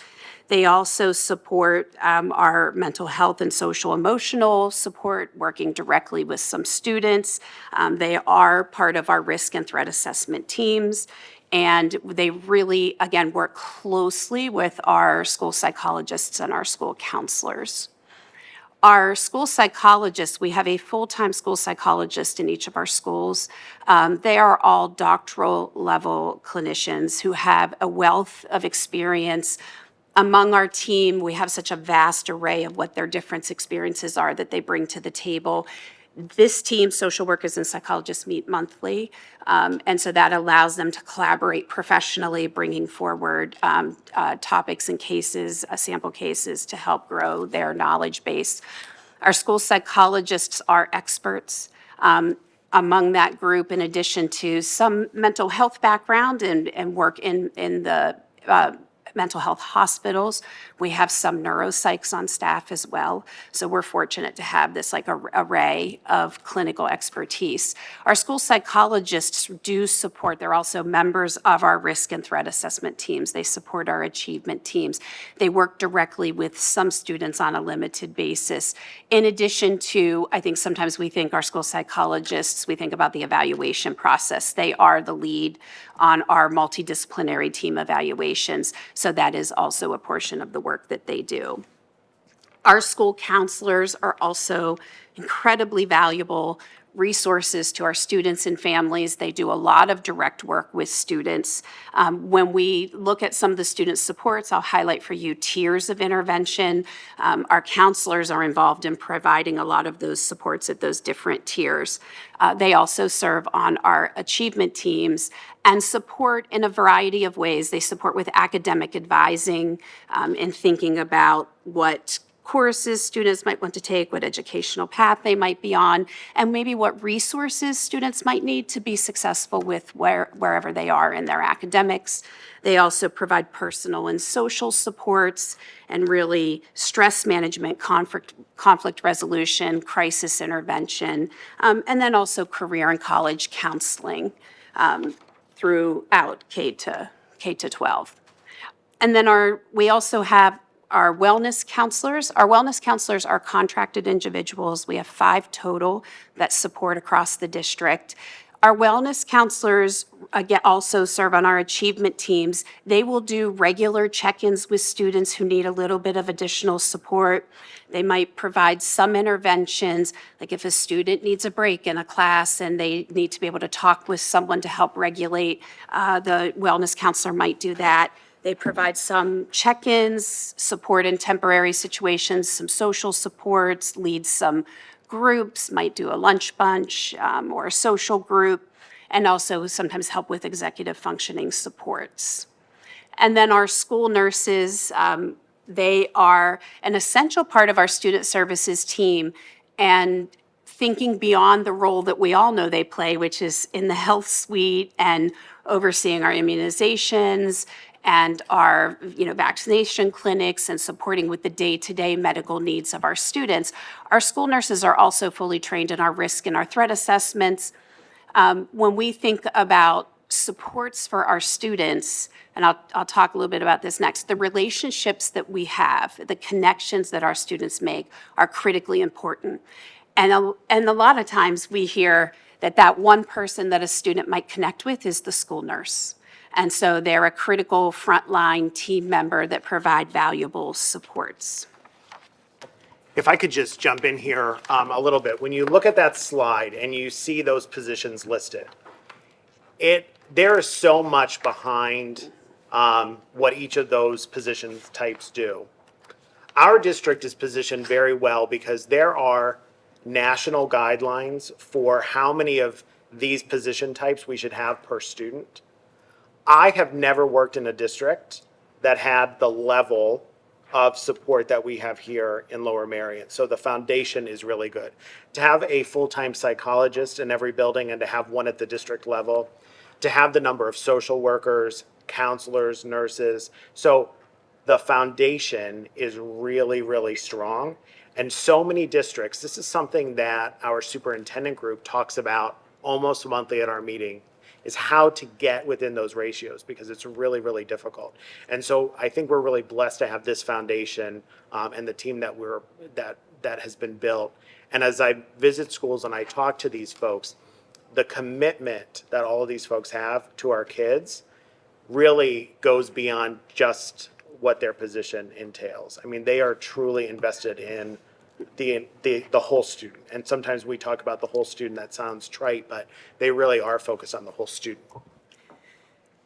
They also support our mental health and social emotional support, working directly with some students. They are part of our risk and threat assessment teams. And they really, again, work closely with our school psychologists and our school counselors. Our school psychologists, we have a full-time school psychologist in each of our schools. They are all doctoral level clinicians who have a wealth of experience. Among our team, we have such a vast array of what their different experiences are that they bring to the table. This team, social workers and psychologists, meet monthly, and so that allows them to collaborate professionally, bringing forward topics and cases, sample cases, to help grow their knowledge base. Our school psychologists are experts. Among that group, in addition to some mental health background and work in the mental health hospitals. We have some neuropsychs on staff as well. So we're fortunate to have this array of clinical expertise. Our school psychologists do support, they're also members of our risk and threat assessment teams. They support our achievement teams. They work directly with some students on a limited basis. In addition to, I think sometimes we think our school psychologists, we think about the evaluation process. They are the lead on our multidisciplinary team evaluations. So that is also a portion of the work that they do. Our school counselors are also incredibly valuable resources to our students and families. They do a lot of direct work with students. When we look at some of the student supports, I'll highlight for you tiers of intervention. Our counselors are involved in providing a lot of those supports at those different tiers. They also serve on our achievement teams and support in a variety of ways. They support with academic advising in thinking about what courses students might want to take, what educational path they might be on, and maybe what resources students might need to be successful with wherever they are in their academics. They also provide personal and social supports and really stress management, conflict resolution, crisis intervention, and then also career and college counseling throughout K to 12. And then we also have our wellness counselors. Our wellness counselors are contracted individuals. We have 5 total that support across the district. Our wellness counselors again also serve on our achievement teams. They will do regular check-ins with students who need a little bit of additional support. They might provide some interventions, like if a student needs a break in a class and they need to be able to talk with someone to help regulate, the wellness counselor might do that. They provide some check-ins, support in temporary situations, some social supports, lead some groups, might do a lunch bunch or a social group, and also sometimes help with executive functioning supports. And then our school nurses, they are an essential part of our student services team, and thinking beyond the role that we all know they play, which is in the health suite and overseeing our immunizations and our vaccination clinics and supporting with the day-to-day medical needs of our students. Our school nurses are also fully trained in our risk and our threat assessments. When we think about supports for our students, and I'll talk a little bit about this next, the relationships that we have, the connections that our students make are critically important. And a lot of times we hear that one person that a student might connect with is the school nurse. And so they're a critical frontline team member that provide valuable supports. If I could just jump in here a little bit. When you look at that slide and you see those positions listed, there is so much behind what each of those position types do. Our district is positioned very well because there are national guidelines for how many of these position types we should have per student. I have never worked in a district that had the level of support that we have here in Lower Merion. So the foundation is really good. To have a full-time psychologist in every building and to have one at the district level, to have the number of social workers, counselors, nurses. So the foundation is really, really strong. And so many districts, this is something that our superintendent group talks about almost monthly at our meeting, is how to get within those ratios because it's really, really difficult. And so I think we're really blessed to have this foundation and the team that has been built. And as I visit schools and I talk to these folks, the commitment that all of these folks have to our kids really goes beyond just what their position entails. I mean, they are truly invested in the whole student. And sometimes we talk about the whole student, that sounds trite, but they really are focused on the whole student.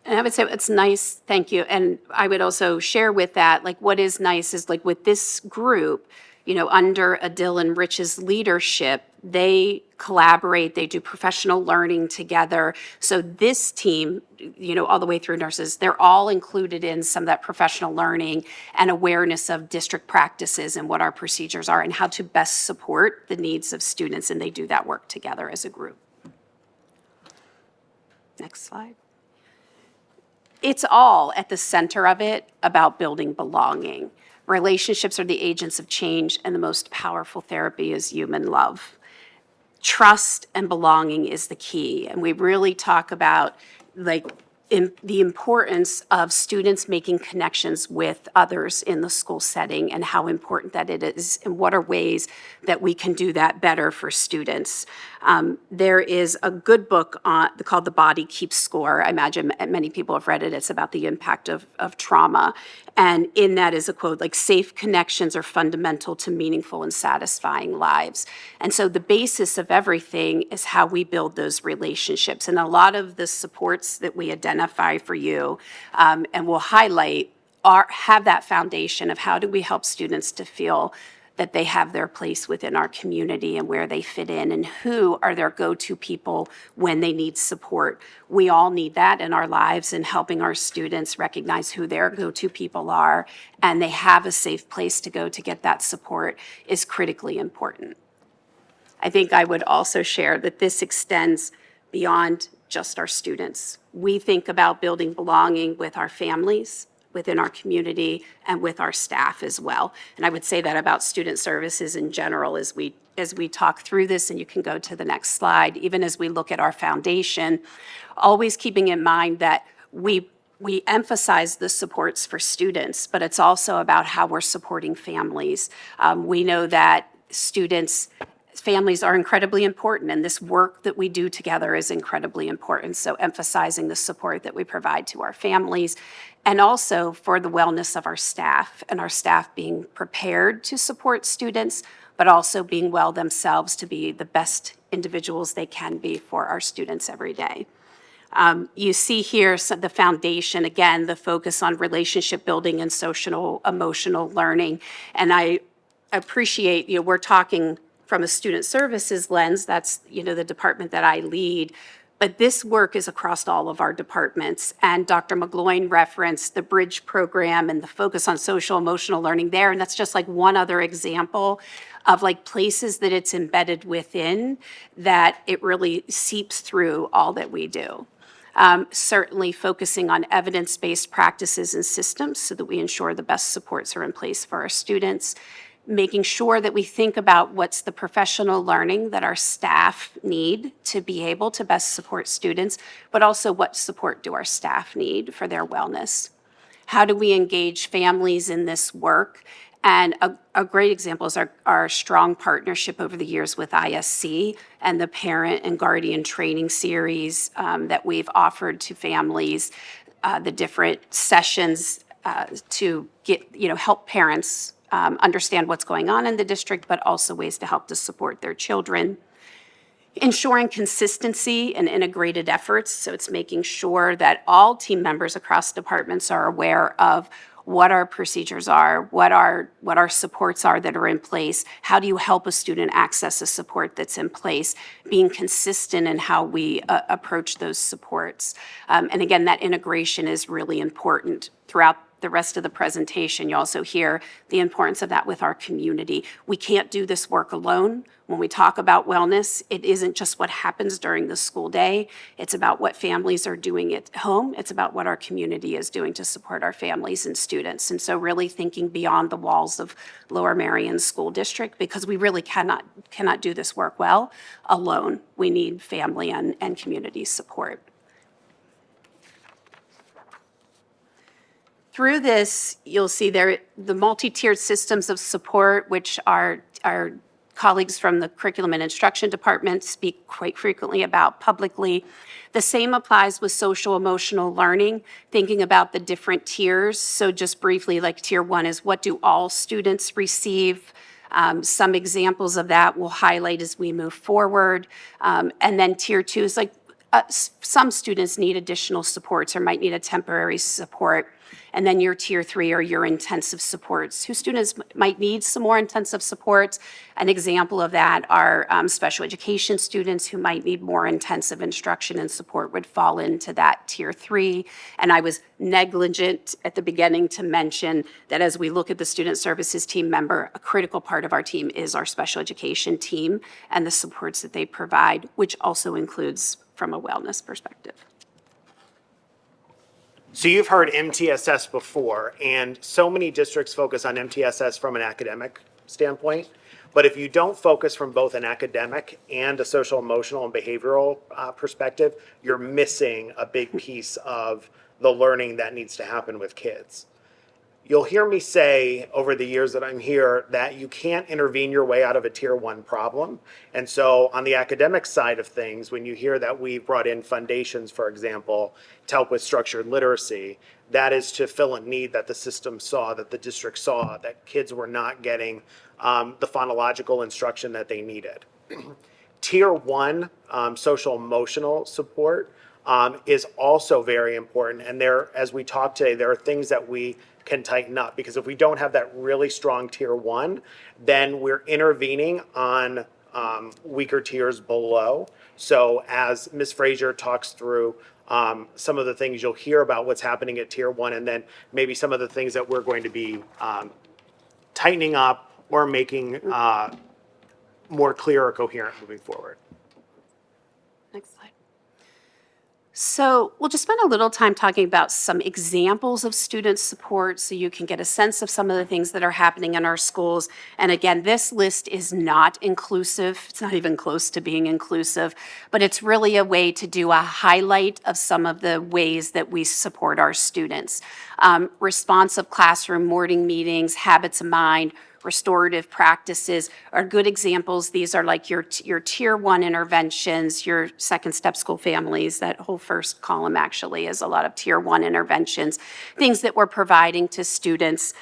And I would say it's nice, thank you. And I would also share with that, like what is nice is like with this group, you know, under Adil and Rich's leadership, they collaborate, they do professional learning together. So this team, you know, all the way through nurses, they're all included in some of that professional learning and awareness of district practices and what our procedures are and how to best support the needs of students. And they do that work together as a group. Next slide. It's all at the center of it about building belonging. Relationships are the agents of change, and the most powerful therapy is human love. Trust and belonging is the key, and we really talk about the importance of students making connections with others in the school setting and how important that it is and what are ways that we can do that better for students. There is a good book called The Body Keeps Score. I imagine many people have read it. It's about the impact of trauma. And in that is a quote like, safe connections are fundamental to meaningful and satisfying lives. And so the basis of everything is how we build those relationships. And a lot of the supports that we identify for you and we'll highlight have that foundation of how do we help students to feel that they have their place within our community and where they fit in and who are their go-to people when they need support. We all need that in our lives, and helping our students recognize who their go-to people are and they have a safe place to go to get that support is critically important. I think I would also share that this extends beyond just our students. We think about building belonging with our families, within our community, and with our staff as well. And I would say that about student services in general as we talk through this, and you can go to the next slide, even as we look at our foundation, always keeping in mind that we emphasize the supports for students, but it's also about how we're supporting families. We know that families are incredibly important, and this work that we do together is incredibly important. So emphasizing the support that we provide to our families, and also for the wellness of our staff, and our staff being prepared to support students, but also being well themselves to be the best individuals they can be for our students every day. You see here the foundation, again, the focus on relationship building and social emotional learning. And I appreciate, we're talking from a student services lens, that's, the department that I lead, but this work is across all of our departments. And Dr. McGloin referenced the Bridge program and the focus on social emotional learning there. And that's just like one other example of like places that it's embedded within, that it really seeps through all that we do. Certainly focusing on evidence-based practices and systems so that we ensure the best supports are in place for our students. Making sure that we think about what's the professional learning that our staff need to be able to best support students, but also what support do our staff need for their wellness? How do we engage families in this work? And a great example is our strong partnership over the years with ISC and the parent and guardian training series that we've offered to families, the different sessions to help parents understand what's going on in the district, but also ways to help to support their children. Ensuring consistency and integrated efforts, so it's making sure that all team members across departments are aware of what our procedures are, what our supports are that are in place, how do you help a student access a support that's in place, being consistent in how we approach those supports. And again, that integration is really important throughout the rest of the presentation. You also hear the importance of that with our community. We can't do this work alone. When we talk about wellness, it isn't just what happens during the school day. It's about what families are doing at home. It's about what our community is doing to support our families and students. And so really thinking beyond the walls of Lower Merion School District, because we really cannot do this work well alone. We need family and community support. Through this, you'll see there the multi-tiered systems of support, which our colleagues from the Curriculum and Instruction Department speak quite frequently about publicly. The same applies with social emotional learning, thinking about the different tiers. So just briefly, like tier 1 is what do all students receive? Some examples of that we'll highlight as we move forward. And then tier 2 is like some students need additional supports or might need a temporary support. And then your tier 3 are your intensive supports. Who students might need some more intensive supports. An example of that are special education students who might need more intensive instruction and support would fall into that tier 3. And I was negligent at the beginning to mention that as we look at the student services team member, a critical part of our team is our special education team and the supports that they provide, which also includes from a wellness perspective. So you've heard MTSS before, and so many districts focus on MTSS from an academic standpoint. But if you don't focus from both an academic and a social, emotional, and behavioral perspective, you're missing a big piece of the learning that needs to happen with kids. You'll hear me say over the years that I'm here that you can't intervene your way out of a tier 1 problem. And so on the academic side of things, when you hear that we've brought in foundations, for example, to help with structured literacy, that is to fill a need that the system saw, that the district saw, that kids were not getting the phonological instruction that they needed. Tier 1 social emotional support is also very important. And there, as we talk today, there are things that we can tighten up, because if we don't have that really strong tier 1, then we're intervening on weaker tiers below. So as Ms. Frazier talks through some of the things you'll hear about what's happening at tier 1, and then maybe some of the things that we're going to be tightening up or making more clear or coherent moving forward. Next slide. So we'll just spend a little time talking about some examples of student support so you can get a sense of some of the things that are happening in our schools. And again, this list is not inclusive. It's not even close to being inclusive, but it's really a way to do a highlight of some of the ways that we support our students. Responsive classroom morning meetings, habits of mind, restorative practices are good examples. These are like your tier 1 interventions, your second step school families. That whole first column actually is a lot of tier 1 interventions, things that we're providing to students.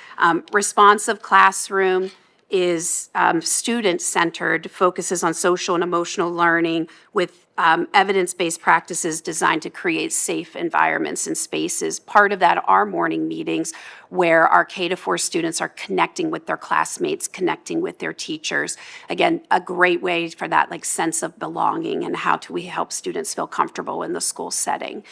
Responsive classroom is student-centered, focuses on social and emotional learning with evidence-based practices designed to create safe environments and spaces. Part of that are morning meetings where our K-4 students are connecting with their classmates, connecting with their teachers. Again, a great way for that like sense of belonging and how do we help students feel comfortable in the school setting.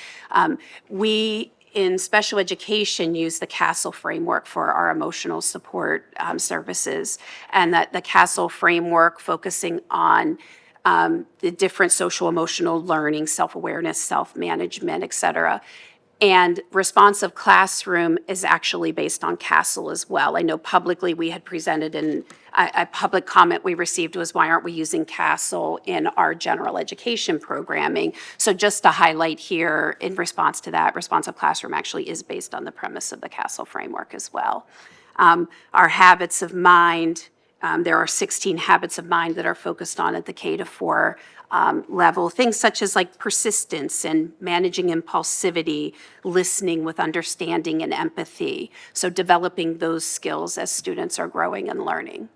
We in special education use the CASEL framework for our emotional support services, and that the CASEL framework focusing on the different social emotional learning, self-awareness, self-management, et cetera. And responsive classroom is actually based on CASEL as well. I know publicly we had presented, and a public comment we received was, why aren't we using CASEL in our general education programming? So just to highlight here, in response to that, responsive classroom actually is based on the premise of the CASEL framework as well. Our habits of mind, there are 16 habits of mind that are focused on at the K-4 level. Things such as like persistence and managing impulsivity, listening with understanding and empathy. So developing those skills as students are growing and learning.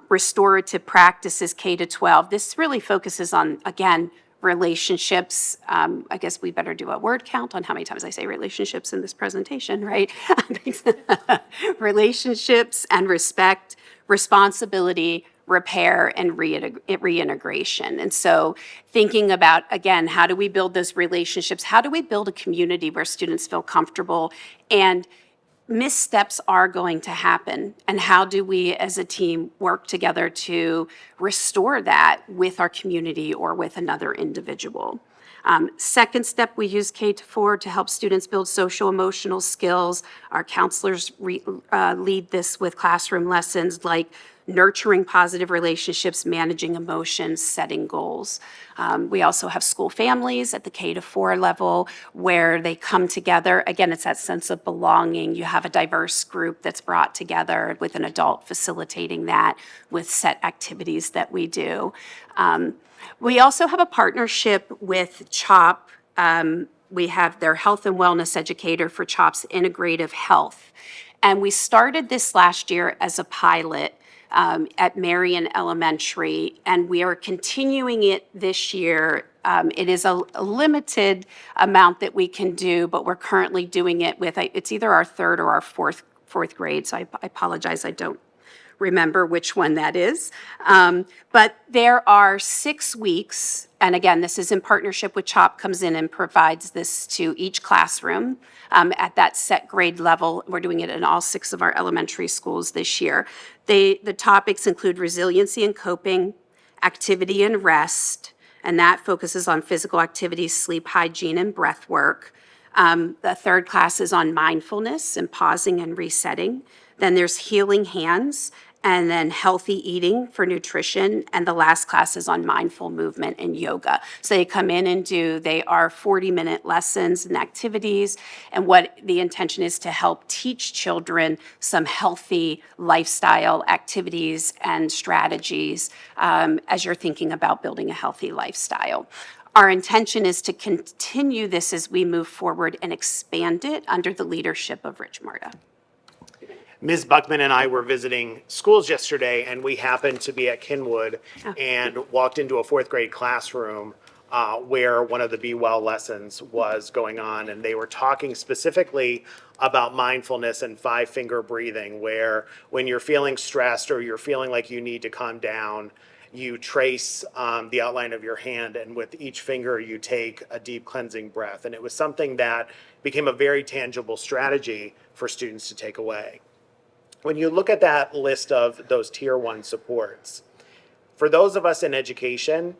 Restorative practices K-12. This really focuses on, again, relationships. I guess we better do a word count on how many times I say relationships in this presentation, right? Relationships and respect, responsibility, repair, and reintegration. And so thinking about, again, how do we build those relationships? How do we build a community where students feel comfortable? And missteps are going to happen. And how do we as a team work together to restore that with our community or with another individual? Second step, we use K-4 to help students build social emotional skills. Our counselors lead this with classroom lessons like nurturing positive relationships, managing emotions, setting goals. We also have school families at the K-4 level where they come together. Again, it's that sense of belonging. You have a diverse group that's brought together with an adult facilitating that with set activities that we do. We also have a partnership with CHOP. We have their health and wellness educator for CHOP's integrative health. And we started this last year as a pilot at Marion Elementary, and we are continuing it this year. It is a limited amount that we can do, but we're currently doing it with, it's either our third or our fourth grade, so I apologize, I don't remember which one that is. But there are 6 weeks, and again, this is in partnership with CHOP, comes in and provides this to each classroom at that set grade level. We're doing it in all 6 of our elementary schools this year. The topics include resiliency and coping, activity and rest, and that focuses on physical activities, sleep hygiene, and breath work. The third class is on mindfulness and pausing and resetting. Then there's healing hands, and then healthy eating for nutrition, and the last class is on mindful movement and yoga. So they come in and they are 40-minute lessons and activities, and what the intention is to help teach children some healthy lifestyle activities and strategies as you're thinking about building a healthy lifestyle. Our intention is to continue this as we move forward and expand it under the leadership of Rich Marta. Ms. Buckman and I were visiting schools yesterday, and we happened to be at Kinwood and walked into a 4th grade classroom where one of the Be Well lessons was going on, and they were talking specifically about mindfulness and 5-finger breathing, where when you're feeling stressed or you're feeling like you need to calm down, you trace the outline of your hand, and with each finger you take a deep cleansing breath. And it was something that became a very tangible strategy for students to take away. When you look at that list of those tier 1 supports, for those of us in education,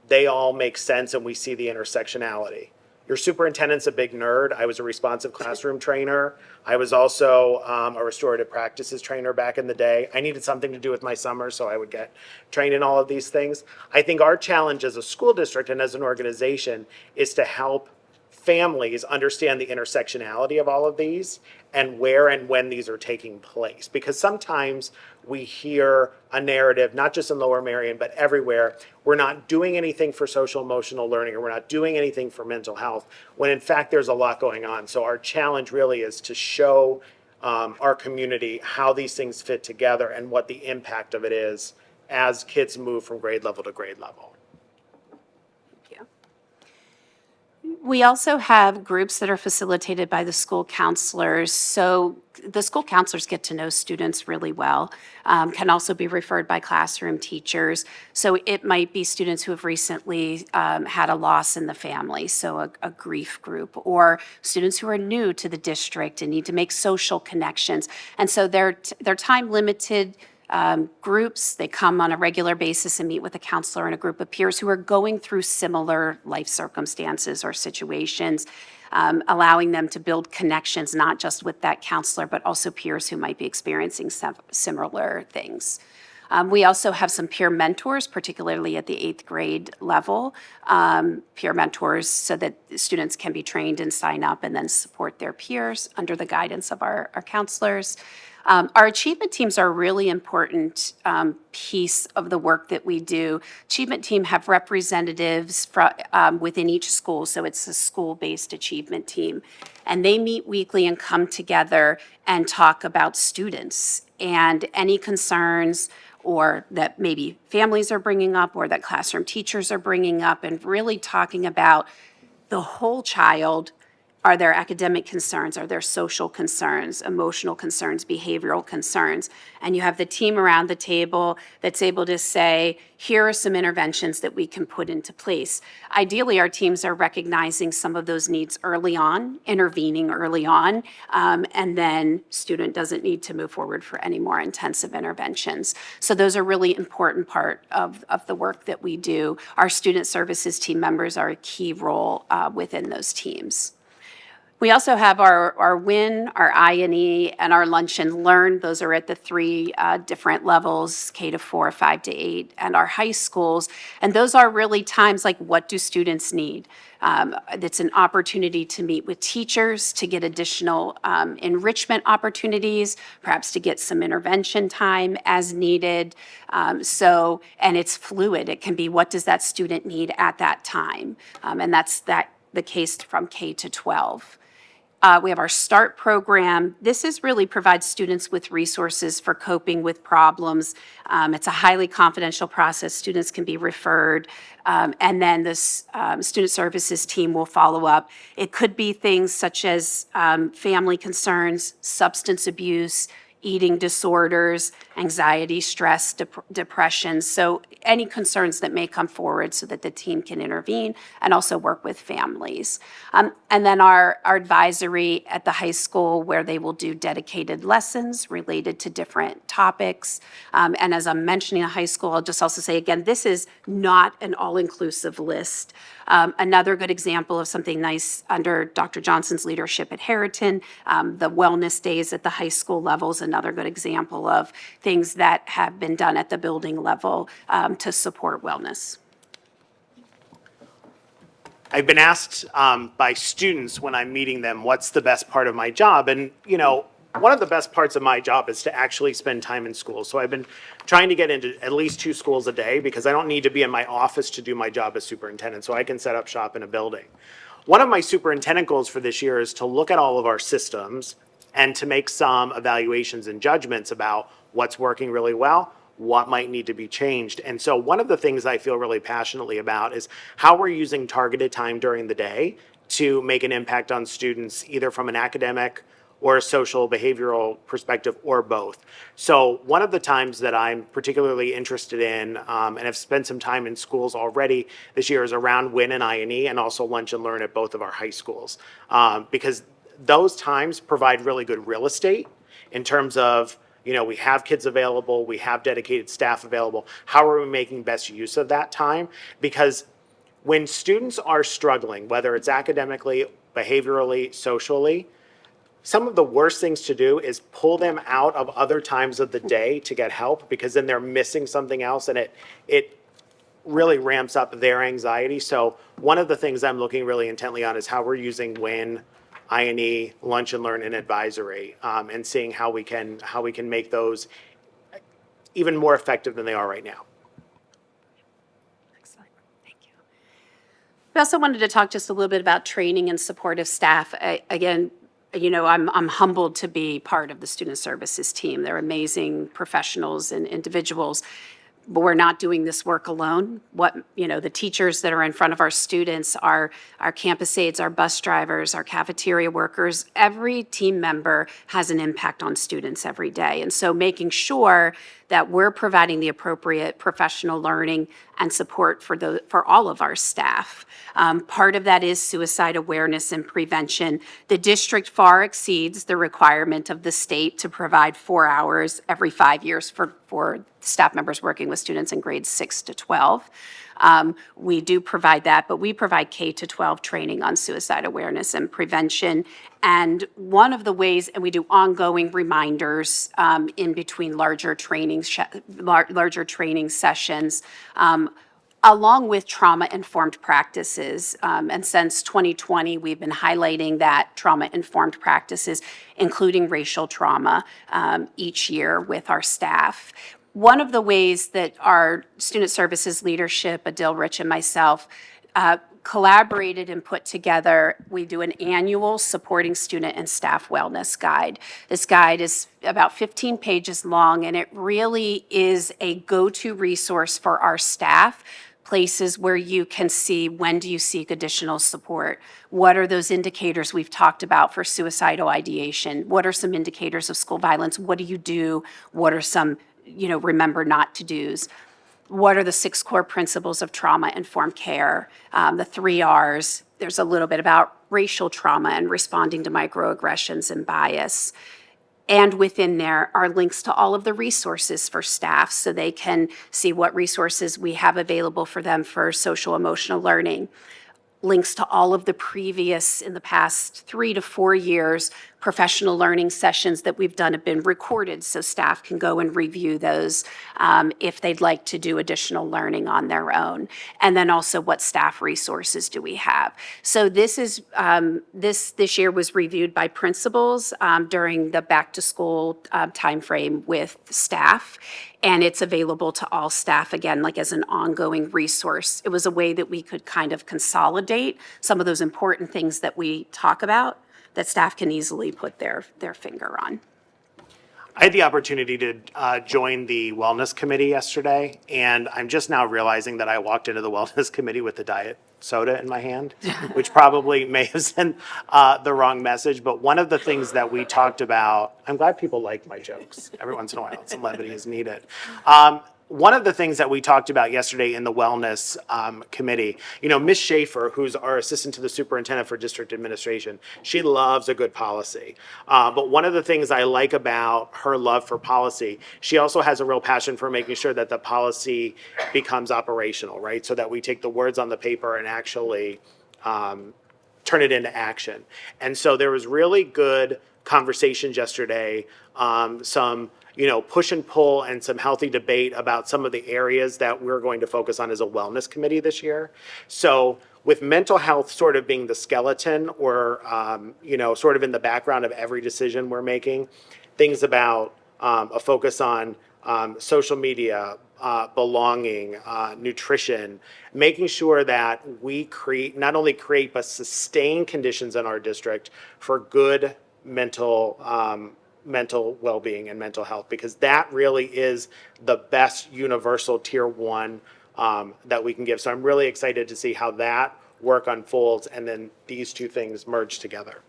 they all make sense and we see the intersectionality. Your superintendent's a big nerd. I was a responsive classroom trainer. I was also a restorative practices trainer back in the day. I needed something to do with my summer, so I would get trained in all of these things. I think our challenge as a school district and as an organization is to help families understand the intersectionality of all of these and where and when these are taking place. Because sometimes we hear a narrative, not just in Lower Merion, but everywhere, we're not doing anything for social emotional learning, or we're not doing anything for mental health, when in fact there's a lot going on. So our challenge really is to show our community how these things fit together and what the impact of it is as kids move from grade level to grade level. We also have groups that are facilitated by the school counselors. So the school counselors get to know students really well, can also be referred by classroom teachers. So it might be students who have recently had a loss in the family, so a grief group, or students who are new to the district and need to make social connections. And so they're time limited groups. They come on a regular basis and meet with a counselor and a group of peers who are going through similar life circumstances or situations, allowing them to build connections, not just with that counselor, but also peers who might be experiencing similar things. We also have some peer mentors, particularly at the 8th grade level, peer mentors so that students can be trained and sign up and then support their peers under the guidance of our counselors. Our achievement teams are a really important piece of the work that we do. Achievement team have representatives within each school, so it's a school-based achievement team. And they meet weekly and come together and talk about students and any concerns or that maybe families are bringing up or that classroom teachers are bringing up, and really talking about the whole child. Are there academic concerns? Are there social concerns, emotional concerns, behavioral concerns? And you have the team around the table that's able to say, here are some interventions that we can put into place. Ideally, our teams are recognizing some of those needs early on, intervening early on, and then student doesn't need to move forward for any more intensive interventions. So those are really important part of the work that we do. Our student services team members are a key role within those teams. We also have our WIN, our I&E, and our Lunch and Learn. Those are at the three different levels, K to 4, 5 to 8, and our high schools. And those are really times like, what do students need? It's an opportunity to meet with teachers, to get additional enrichment opportunities, perhaps to get some intervention time as needed. And it's fluid. It can be, what does that student need at that time? And that's the case from K to 12. We have our START program. Really provides students with resources for coping with problems. It's a highly confidential process. Students can be referred, and then this student services team will follow up. It could be things such as family concerns, substance abuse, eating disorders, anxiety, stress, depression. So any concerns that may come forward so that the team can intervene and also work with families. And then our advisory at the high school, where they will do dedicated lessons related to different topics. And as I'm mentioning a high school, I'll just also say again, this is not an all-inclusive list. Another good example of something nice under Dr. Johnson's leadership at Harriton, the wellness days at the high school level is another good example of things that have been done at the building level to support wellness. I've been asked by students when I'm meeting them, what's the best part of my job? And, one of the best parts of my job is to actually spend time in school. So I've been trying to get into at least 2 schools a day, because I don't need to be in my office to do my job as superintendent, so I can set up shop in a building. One of my superintendent goals for this year is to look at all of our systems and to make some evaluations and judgments about what's working really well, what might need to be changed. And so one of the things I feel really passionately about is how we're using targeted time during the day to make an impact on students, either from an academic or a social behavioral perspective, or both. So one of the times that I'm particularly interested in, and have spent some time in schools already this year, is around WIN and I&E, and also Lunch and Learn at both of our high schools. Because those times provide really good real estate in terms of, we have kids available, we have dedicated staff available. How are we making best use of that time? Because when students are struggling, whether it's academically, behaviorally, socially, some of the worst things to do is pull them out of other times of the day to get help, because then they're missing something else, and it really ramps up their anxiety. So one of the things I'm looking really intently on is how we're using WIN, I&E, Lunch and Learn, and advisory, and seeing how we can make those even more effective than they are right now. Excellent. Thank you. We also wanted to talk just a little bit about training and supportive staff. Again, I'm humbled to be part of the student services team. They're amazing professionals and individuals, but we're not doing this work alone. The teachers that are in front of our students, our campus aides, our bus drivers, our cafeteria workers, every team member has an impact on students every day. And so making sure that we're providing the appropriate professional learning and support for all of our staff. Part of that is suicide awareness and prevention. The district far exceeds the requirement of the state to provide 4 hours every 5 years for staff members working with students in grades 6 to 12. We do provide that, but we provide K to 12 training on suicide awareness and prevention. And one of the ways, and we do ongoing reminders in between larger training sessions, along with trauma-informed practices. And since 2020, we've been highlighting that trauma-informed practices, including racial trauma, each year with our staff. One of the ways that our student services leadership, Adil, Rich, and myself, collaborated and put together, we do an annual supporting student and staff wellness guide. This guide is about 15 pages long, and it really is a go-to resource for our staff, places where you can see when do you seek additional support, what are those indicators we've talked about for suicidal ideation, what are some indicators of school violence, what do you do, what are some, remember not to do's. What are the 6 core principles of trauma-informed care, the 3 R's. There's a little bit about racial trauma and responding to microaggressions and bias. And within there are links to all of the resources for staff so they can see what resources we have available for them for social emotional learning. Links to all of the previous, in the past 3 to 4 years, professional learning sessions that we've done have been recorded so staff can go and review those if they'd like to do additional learning on their own. And then also what staff resources do we have? So this is, this year was reviewed by principals during the back to school timeframe with staff. And it's available to all staff, again, like as an ongoing resource. It was a way that we could kind of consolidate some of those important things that we talk about that staff can easily put their finger on. I had the opportunity to join the Wellness Committee yesterday, and I'm just now realizing that I walked into the Wellness Committee with the diet soda in my hand, which probably may have sent the wrong message. But one of the things that we talked about, I'm glad people like my jokes. Every once in a while, some levity is needed. One of the things that we talked about yesterday in the Wellness Committee, Ms. Schaefer, who's our assistant to the superintendent for district administration, she loves a good policy. But one of the things I like about her love for policy, she also has a real passion for making sure that the policy becomes operational, right? So that we take the words on the paper and actually turn it into action. And so there was really good conversations yesterday, some push and pull and some healthy debate about some of the areas that we're going to focus on as a wellness committee this year. So with mental health sort of being the skeleton or, sort of in the background of every decision we're making, things about a focus on social media, belonging, nutrition, making sure that we not only create but sustain conditions in our district for good mental well-being and mental health, because that really is the best universal tier 1 that we can give. So I'm really excited to see how that work unfolds and then these two things merge together.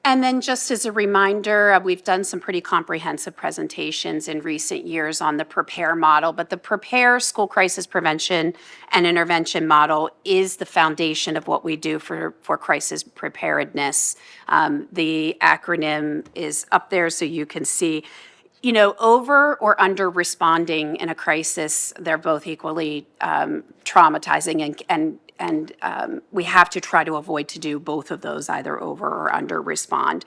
And then just as a reminder, we've done some pretty comprehensive presentations in recent years on the PREPARE model, but the PREPARE School Crisis Prevention and Intervention model is the foundation of what we do for crisis preparedness. The acronym is up there so you can see. Over or under responding in a crisis, they're both equally traumatizing and we have to try to avoid to do both of those, either over or under respond,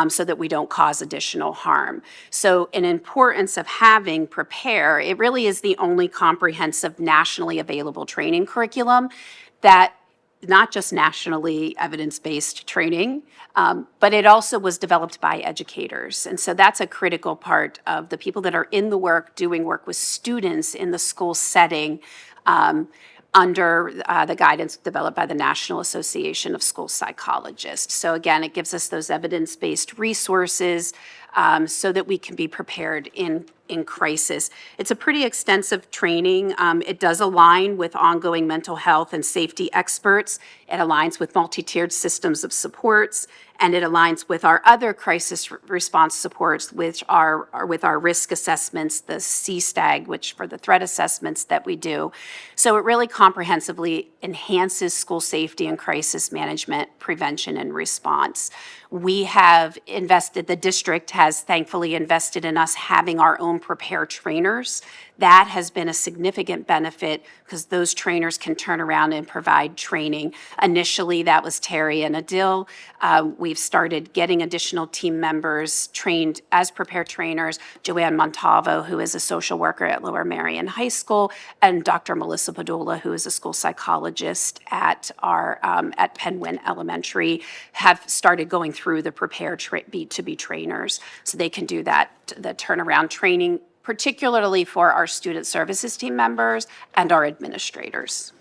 so that we don't cause additional harm. So an importance of having PREPARE, it really is the only comprehensive nationally available training curriculum that not just nationally evidence-based training, but it also was developed by educators. And so that's a critical part of the people that are in the work, doing work with students in the school setting, under the guidance developed by the National Association of School Psychologists. So again, it gives us those evidence-based resources so that we can be prepared in crisis. It's a pretty extensive training. It does align with ongoing mental health and safety experts. It aligns with multi-tiered systems of supports, and it aligns with our other crisis response supports, which are with our risk assessments, the CSTAG, which for the threat assessments that we do. So it really comprehensively enhances school safety and crisis management, prevention, and response. We have invested, the district has thankfully invested in us having our own PREPARE trainers. That has been a significant benefit because those trainers can turn around and provide training. Initially, that was Terry and Adil. We've started getting additional team members trained as PREPARE trainers. Joanne Montalvo, who is a social worker at Lower Merion High School, and Dr. Melissa Padula, who is a school psychologist at at Penwyn Elementary, have started going through the PREPARE B2B trainers, so they can do that, the turnaround training particularly for our student services team members and our administrators.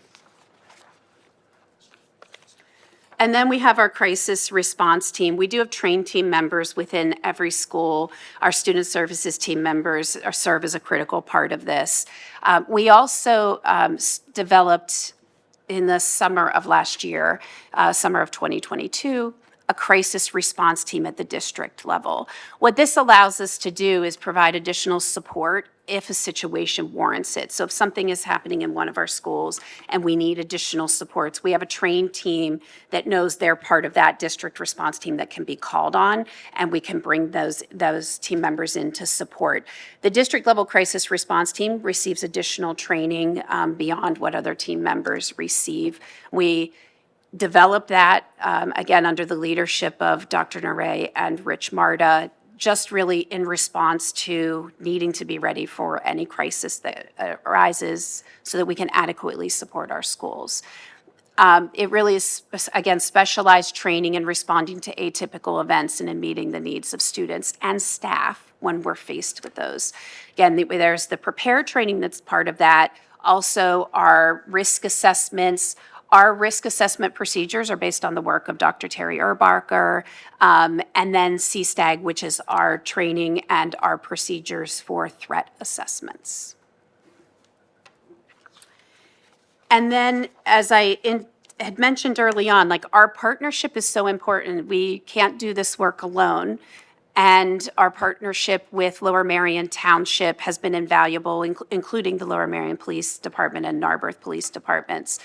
And then we have our crisis response team. We do have trained team members within every school. Our student services team members serve as a critical part of this. We also developed in the summer of last year, summer of 2022, a crisis response team at the district level. What this allows us to do is provide additional support if a situation warrants it. So if something is happening in one of our schools and we need additional supports, we have a trained team that knows they're part of that district response team that can be called on, and we can bring those team members in to support. The district level crisis response team receives additional training beyond what other team members receive. We developed that, again, under the leadership of Dr. Naray and Rich Marta, just really in response to needing to be ready for any crisis that arises so that we can adequately support our schools. It really is, again, specialized training in responding to atypical events and in meeting the needs of students and staff when we're faced with those. Again, there's the prepare training that's part of that. Also, our risk assessments. Our risk assessment procedures are based on the work of Dr. Terry Erbacher, and then CSTAG, which is our training and our procedures for threat assessments. And then, as I had mentioned early on, like, our partnership is so important. We can't do this work alone. And our partnership with Lower Merion Township has been invaluable, including the Lower Merion Police Department and Narberth Police Departments.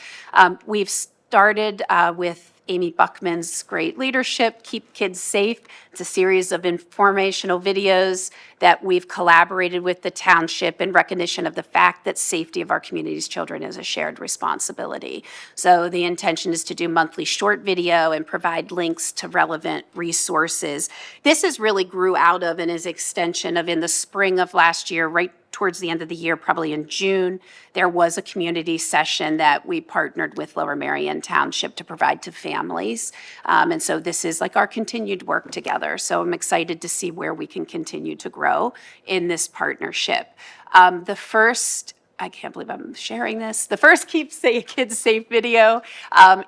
We've started with Amy Buckman's great leadership, Keep Kids Safe. It's a series of informational videos that we've collaborated with the township in recognition of the fact that safety of our community's children is a shared responsibility. So the intention is to do monthly short video and provide links to relevant resources. This is really grew out of and is extension of in the spring of last year, right towards the end of the year, probably in June, there was a community session that we partnered with Lower Merion Township to provide to families. And so this is like our continued work together. So I'm excited to see where we can continue to grow in this partnership. The first, I can't believe I'm sharing this. The first Keep Kids Safe video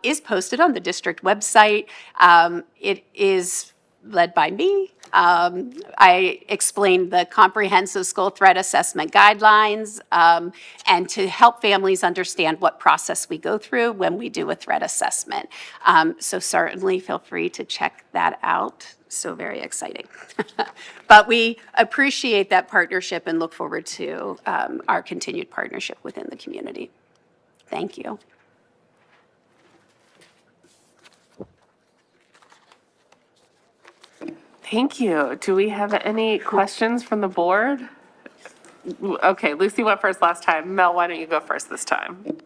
is posted on the district website. It is led by me. I explained the comprehensive school threat assessment guidelines and to help families understand what process we go through when we do a threat assessment. So certainly feel free to check that out. So very exciting. But we appreciate that partnership and look forward to our continued partnership within the community. Thank you. Thank you. Do we have any questions from the board? Okay, Lucy went first last time. Mel, why don't you go first this time?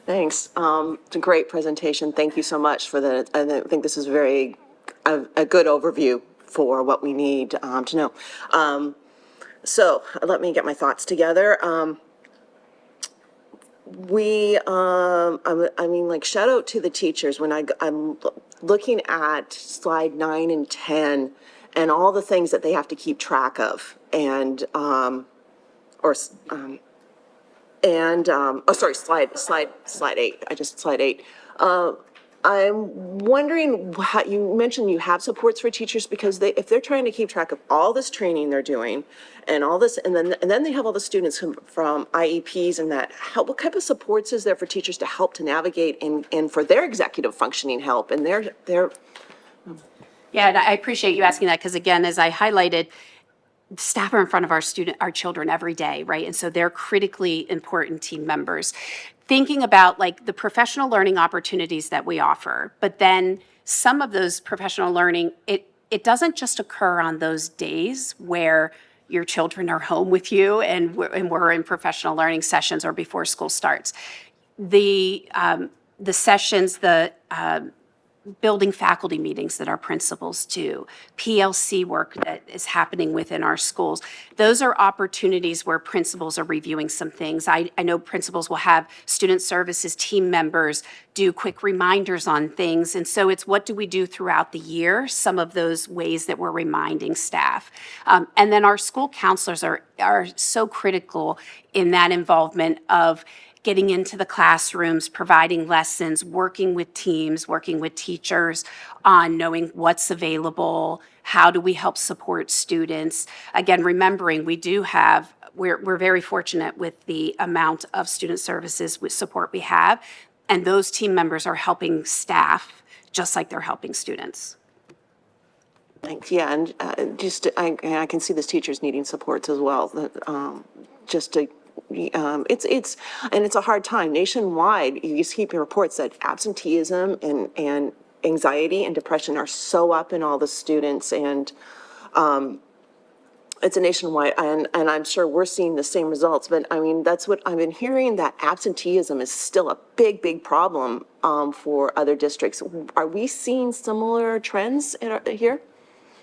Thanks. It's a great presentation. Thank you so much for that. I think this is a good overview for what we need to know. So let me get my thoughts together. I mean, like, shout out to the teachers when I'm looking at slide 9 and 10 and all the things that they have to keep track of and, slide 8. Slide 8. I'm wondering how you mentioned you have supports for teachers because if they're trying to keep track of all this training they're doing and all this, and then they have all the students from IEPs and that, what type of supports is there for teachers to help to navigate and for their executive functioning help and their Yeah, and I appreciate you asking that because, again, as I highlighted, staff are in front of our children every day, right? And so they're critically important team members. Thinking about like the professional learning opportunities that we offer, but then some of those professional learning, it doesn't just occur on those days where your children are home with you and we're in professional learning sessions or before school starts. The sessions, building faculty meetings that our principals do, PLC work that is happening within our schools. Those are opportunities where principals are reviewing some things. I know principals will have student services team members do quick reminders on things. And so it's what do we do throughout the year, some of those ways that we're reminding staff. And then our school counselors are so critical in that involvement of getting into the classrooms, providing lessons, working with teams, working with teachers on knowing what's available, how do we help support students. Again, remembering we're very fortunate with the amount of student services with support we have, and those team members are helping staff just like they're helping students. Thanks. Yeah, and I can see the teachers needing supports as well. Just to, it's a hard time nationwide. You just keep reports that absenteeism and anxiety and depression are so up in all the students, and it's a nationwide, and I'm sure we're seeing the same results. But I mean, that's what I've been hearing, that absenteeism is still a big problem for other districts. Are we seeing similar trends here?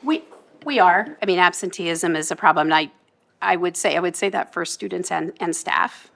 We are. I mean, absenteeism is a problem. And I would say that for students and staff.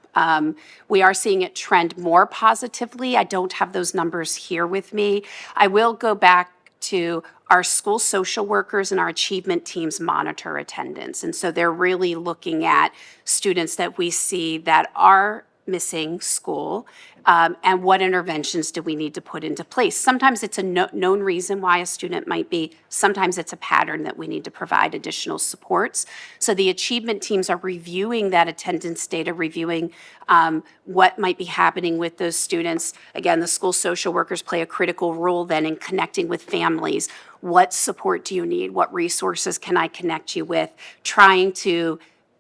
We are seeing it trend more positively. I don't have those numbers here with me. I will go back to our school social workers and our achievement teams monitor attendance. And so they're really looking at students that we see that are missing school, and what interventions do we need to put into place. Sometimes it's a known reason why a student might be, sometimes it's a pattern that we need to provide additional supports. So the achievement teams are reviewing that attendance data, reviewing what might be happening with those students. Again, the school social workers play a critical role then in connecting with families. What support do you need? What resources can I connect you with? Trying to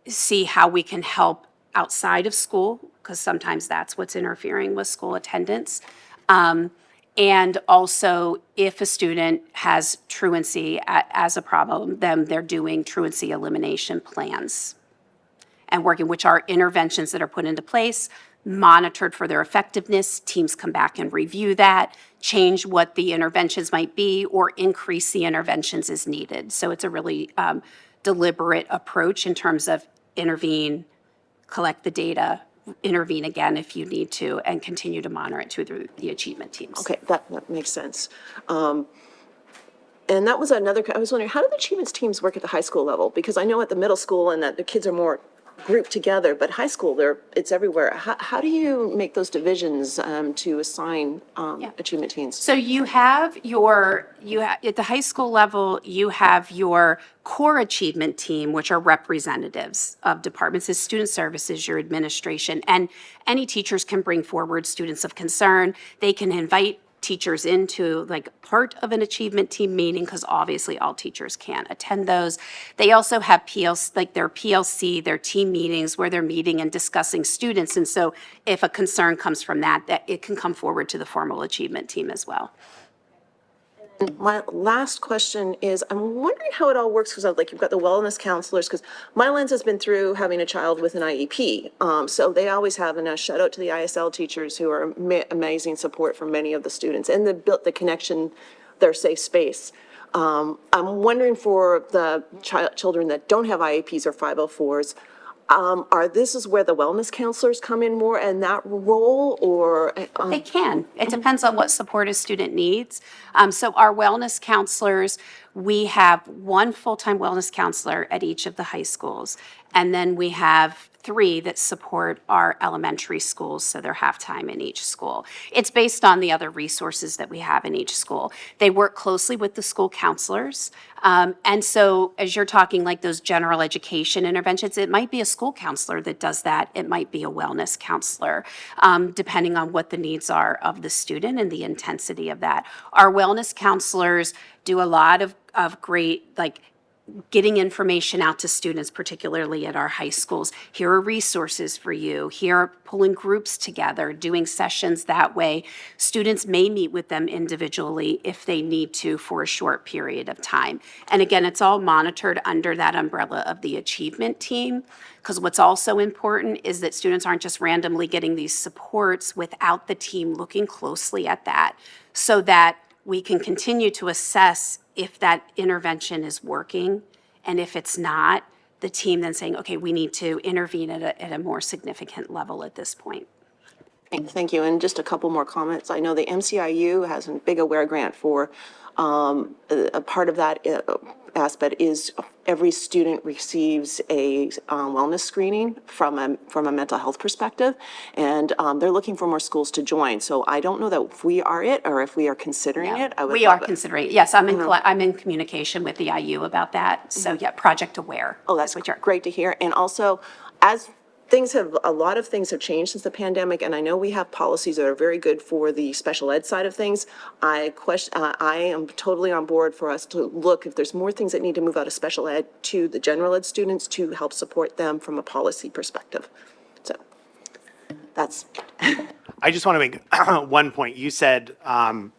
see how we can help outside of school, because sometimes that's what's interfering with school attendance. And also, if a student has truancy as a problem, then they're doing truancy elimination plans and working, which are interventions that are put into place, monitored for their effectiveness. Teams come back and review that, change what the interventions might be, or increase the interventions as needed. So it's a really deliberate approach in terms of intervene, collect the data, intervene again if you need to, and continue to monitor it through the achievement teams. Okay, that makes sense. And that was another, I was wondering, how do the achievements teams work at the high school level? Because I know at the middle school and that the kids are more grouped together, but high school, it's everywhere. How do you make those divisions to assign achievement teams? So you have at the high school level, you have your core achievement team, which are representatives of departments as student services, your administration, and any teachers can bring forward students of concern. They can invite teachers into like part of an achievement team meeting, because obviously all teachers can't attend those. They also have their PLC, their team meetings where they're meeting and discussing students. And so if a concern comes from that it can come forward to the formal achievement team as well. My last question is, I'm wondering how it all works, because like you've got the wellness counselors, because my lens has been through having a child with an IEP. So they always have, and a shout out to the ISL teachers who are amazing support for many of the students, and built the connection, their safe space. I'm wondering for the children that don't have IEPs or 504s, this is where the wellness counselors come in more in that role, or? They can. It depends on what support a student needs. So our wellness counselors, we have one full-time wellness counselor at each of the high schools. And then we have 3 that support our elementary schools, so they're half-time in each school. It's based on the other resources that we have in each school. They work closely with the school counselors. And so as you're talking like those general education interventions, it might be a school counselor that does that. It might be a wellness counselor, depending on what the needs are of the student and the intensity of that. Our wellness counselors do a lot of great, like, getting information out to students, particularly at our high schools. Here are resources for you. Here are pulling groups together, doing sessions that way. Students may meet with them individually if they need to for a short period of time. And again, it's all monitored under that umbrella of the achievement team, because what's also important is that students aren't just randomly getting these supports without the team looking closely at that, so that we can continue to assess if that intervention is working. And if it's not, the team then saying, okay, we need to intervene at a more significant level at this point. Thank you. And just a couple more comments. I know the MCIU has a big aware grant for, a part of that aspect is every student receives a wellness screening from a mental health perspective. And they're looking for more schools to join. So I don't know that if we are it or if we are considering it. I would We are love it. considering, yes, I'm in communication with the IU about that. So yeah, Project Aware. Oh, that's what you're. great to hear. And also, a lot of things have changed since the pandemic, and I know we have policies that are very good for the special ed side of things. I am totally on board for us to look if there's more things that need to move out of special ed to the general ed students to help support them from a policy perspective. So that's, I just want to make one point. You said, the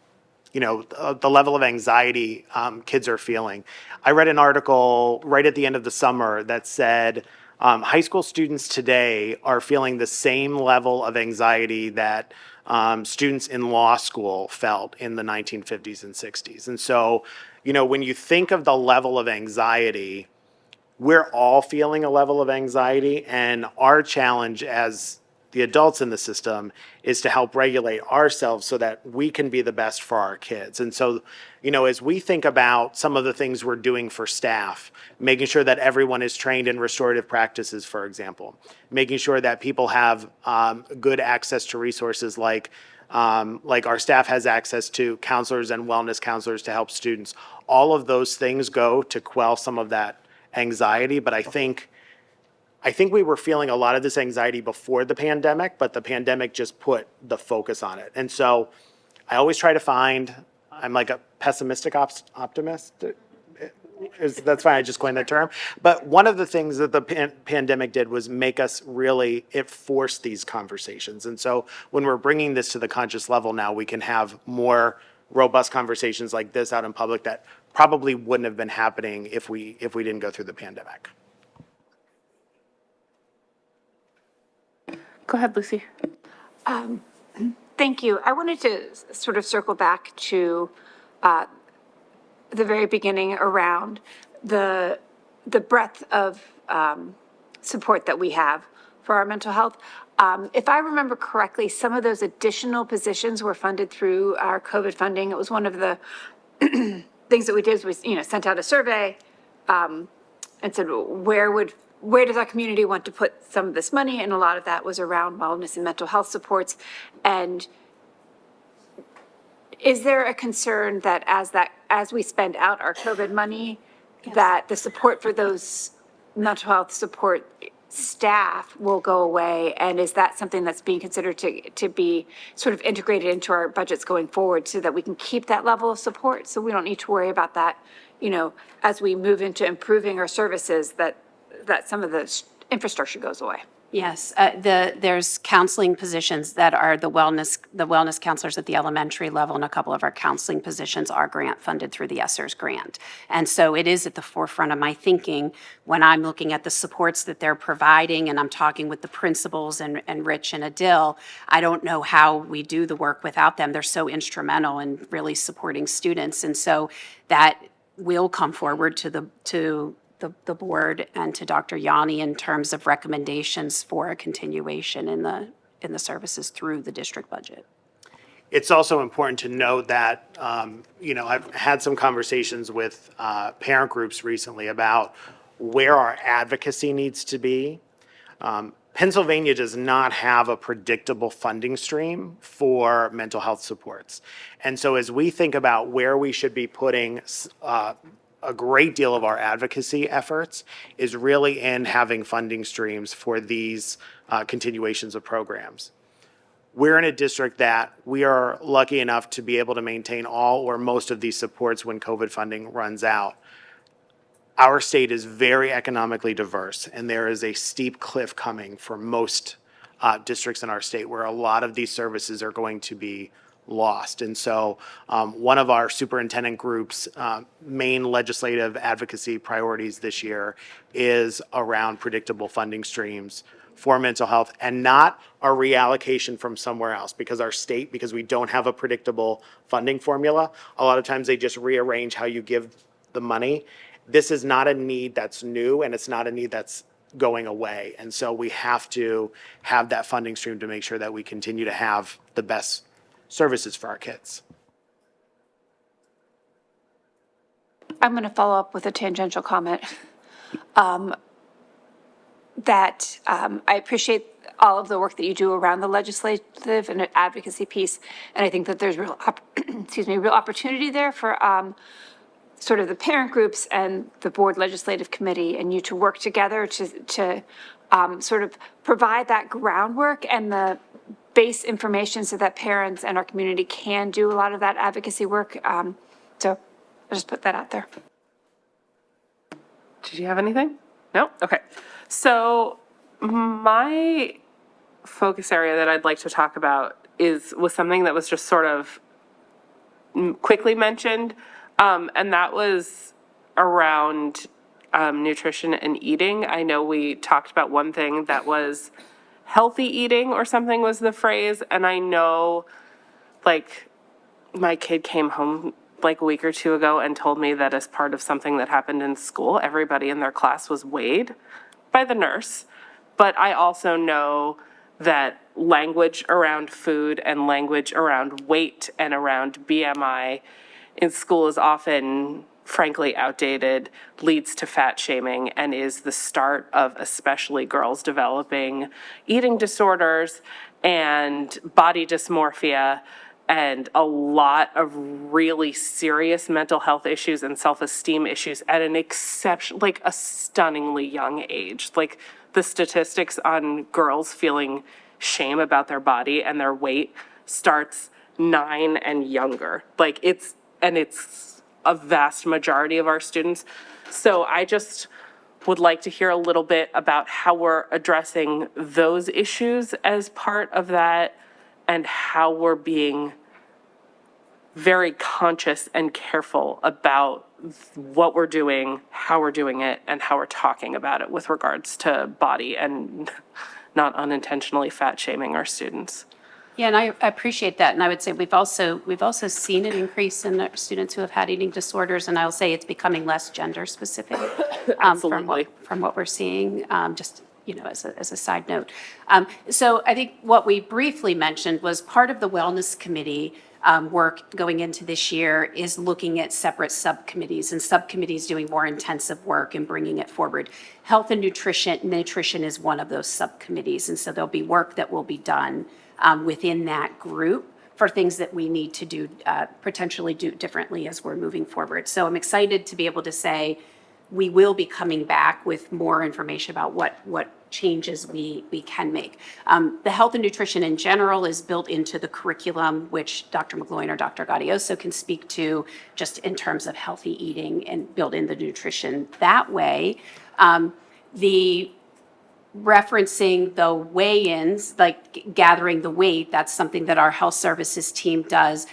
level of anxiety kids are feeling. I read an article right at the end of the summer that said high school students today are feeling the same level of anxiety that students in law school felt in the 1950s and 60s. And so, when you think of the level of anxiety, we're all feeling a level of anxiety, and our challenge as the adults in the system is to help regulate ourselves so that we can be the best for our kids. And so, as we think about some of the things we're doing for staff, making sure that everyone is trained in restorative practices, for example, making sure that people have good access to resources like our staff has access to counselors and wellness counselors to help students. All of those things go to quell some of that anxiety, but I think we were feeling a lot of this anxiety before the pandemic, but the pandemic just put the focus on it. And so I always try to I'm like a pessimistic optimist. That's fine, I just coined that term. But one of the things that the pandemic did was make us it forced these conversations. And so when we're bringing this to the conscious level now, we can have more robust conversations like this out in public that probably wouldn't have been happening if we didn't go through the pandemic. Go ahead, Lucy. Thank you. I wanted to sort of circle back to the very beginning around the breadth of support that we have for our mental health. If I remember correctly, some of those additional positions were funded through our COVID funding. It was one of the things that we did was, sent out a survey and said, where does our community want to put some of this money? And a lot of that was around wellness and mental health supports. And is there a concern that as we spend out our COVID money, that the support for those mental health support staff will go away? And is that something that's being considered to be sort of integrated into our budgets going forward so that we can keep that level of support? So we don't need to worry about that, as we move into improving our services, that some of the infrastructure goes away. Yes, there's counseling positions that are the wellness counselors at the elementary level, and a couple of our counseling positions are grant funded through the ESSERS grant. And so it is at the forefront of my thinking when I'm looking at the supports that they're providing, and I'm talking with the principals and Rich and Adil. I don't know how we do the work without them. They're so instrumental in really supporting students, and so that will come forward to the board and to Dr. Yanni in terms of recommendations for a continuation in the services through the district budget. It's also important to note that, I've had some conversations with parent groups recently about where our advocacy needs to be. Pennsylvania does not have a predictable funding stream for mental health supports. And so as we think about where we should be putting a great deal of our advocacy efforts is really in having funding streams for these continuations of programs. We're in a district that we are lucky enough to be able to maintain all or most of these supports when COVID funding runs out. Our state is very economically diverse, and there is a steep cliff coming for most districts in our state where a lot of these services are going to be lost. And so one of our superintendent group's main legislative advocacy priorities this year is around predictable funding streams for mental health and not a reallocation from somewhere else because our state, because we don't have a predictable funding formula, a lot of times they just rearrange how you give the money. This is not a need that's new and it's not a need that's going away. And so we have to have that funding stream to make sure that we continue to have the best services for our kids. I'm going to follow up with a tangential comment. I appreciate all of the work that you do around the legislative and advocacy piece, and I think that there's real, real opportunity there for sort of the parent groups and the board legislative committee and you to work together to sort of provide that groundwork and the base information so that parents and our community can do a lot of that advocacy work. So I'll just put that out there. Did you have anything? No? Okay. So my focus area that I'd like to talk about was something that was just sort of quickly mentioned, and that was around nutrition and eating. I know we talked about one thing that was healthy eating or something was the phrase, and I know, like, my kid came home like a week or two ago and told me that as part of something that happened in school, everybody in their class was weighed by the nurse. But I also know that language around food and language around weight and around BMI in school is often, frankly, outdated, leads to fat shaming, and is the start of especially girls developing eating disorders and body dysmorphia and a lot of really serious mental health issues and self-esteem issues at an like a stunningly young age. Like, the statistics on girls feeling shame about their body and their weight starts 9 and younger. Like, it's a vast majority of our students. So I just would like to hear a little bit about how we're addressing those issues as part of that, and how we're being very conscious and careful about what we're doing, how we're doing it, and how we're talking about it with regards to body and not unintentionally fat shaming our students. Yeah, and I appreciate that. And I would say we've also seen an increase in the students who have had eating disorders, and I'll say it's becoming less gender specific. Absolutely. From what we're seeing, just, as a side note. So I think what we briefly mentioned was part of the wellness committee work going into this year is looking at separate subcommittees and subcommittees doing more intensive work and bringing it forward. Health and nutrition is one of those subcommittees. And so there'll be work that will be done within that group for things that we need to do, potentially do differently as we're moving forward. So I'm excited to be able to say we will be coming back with more information about what changes we can make. The health and nutrition in general is built into the curriculum, which Dr. McGloin or Dr. Gaudioso can speak to just in terms of healthy eating and build in the nutrition that way. The referencing the weigh-ins, like gathering the weight, that's something that our health services team does.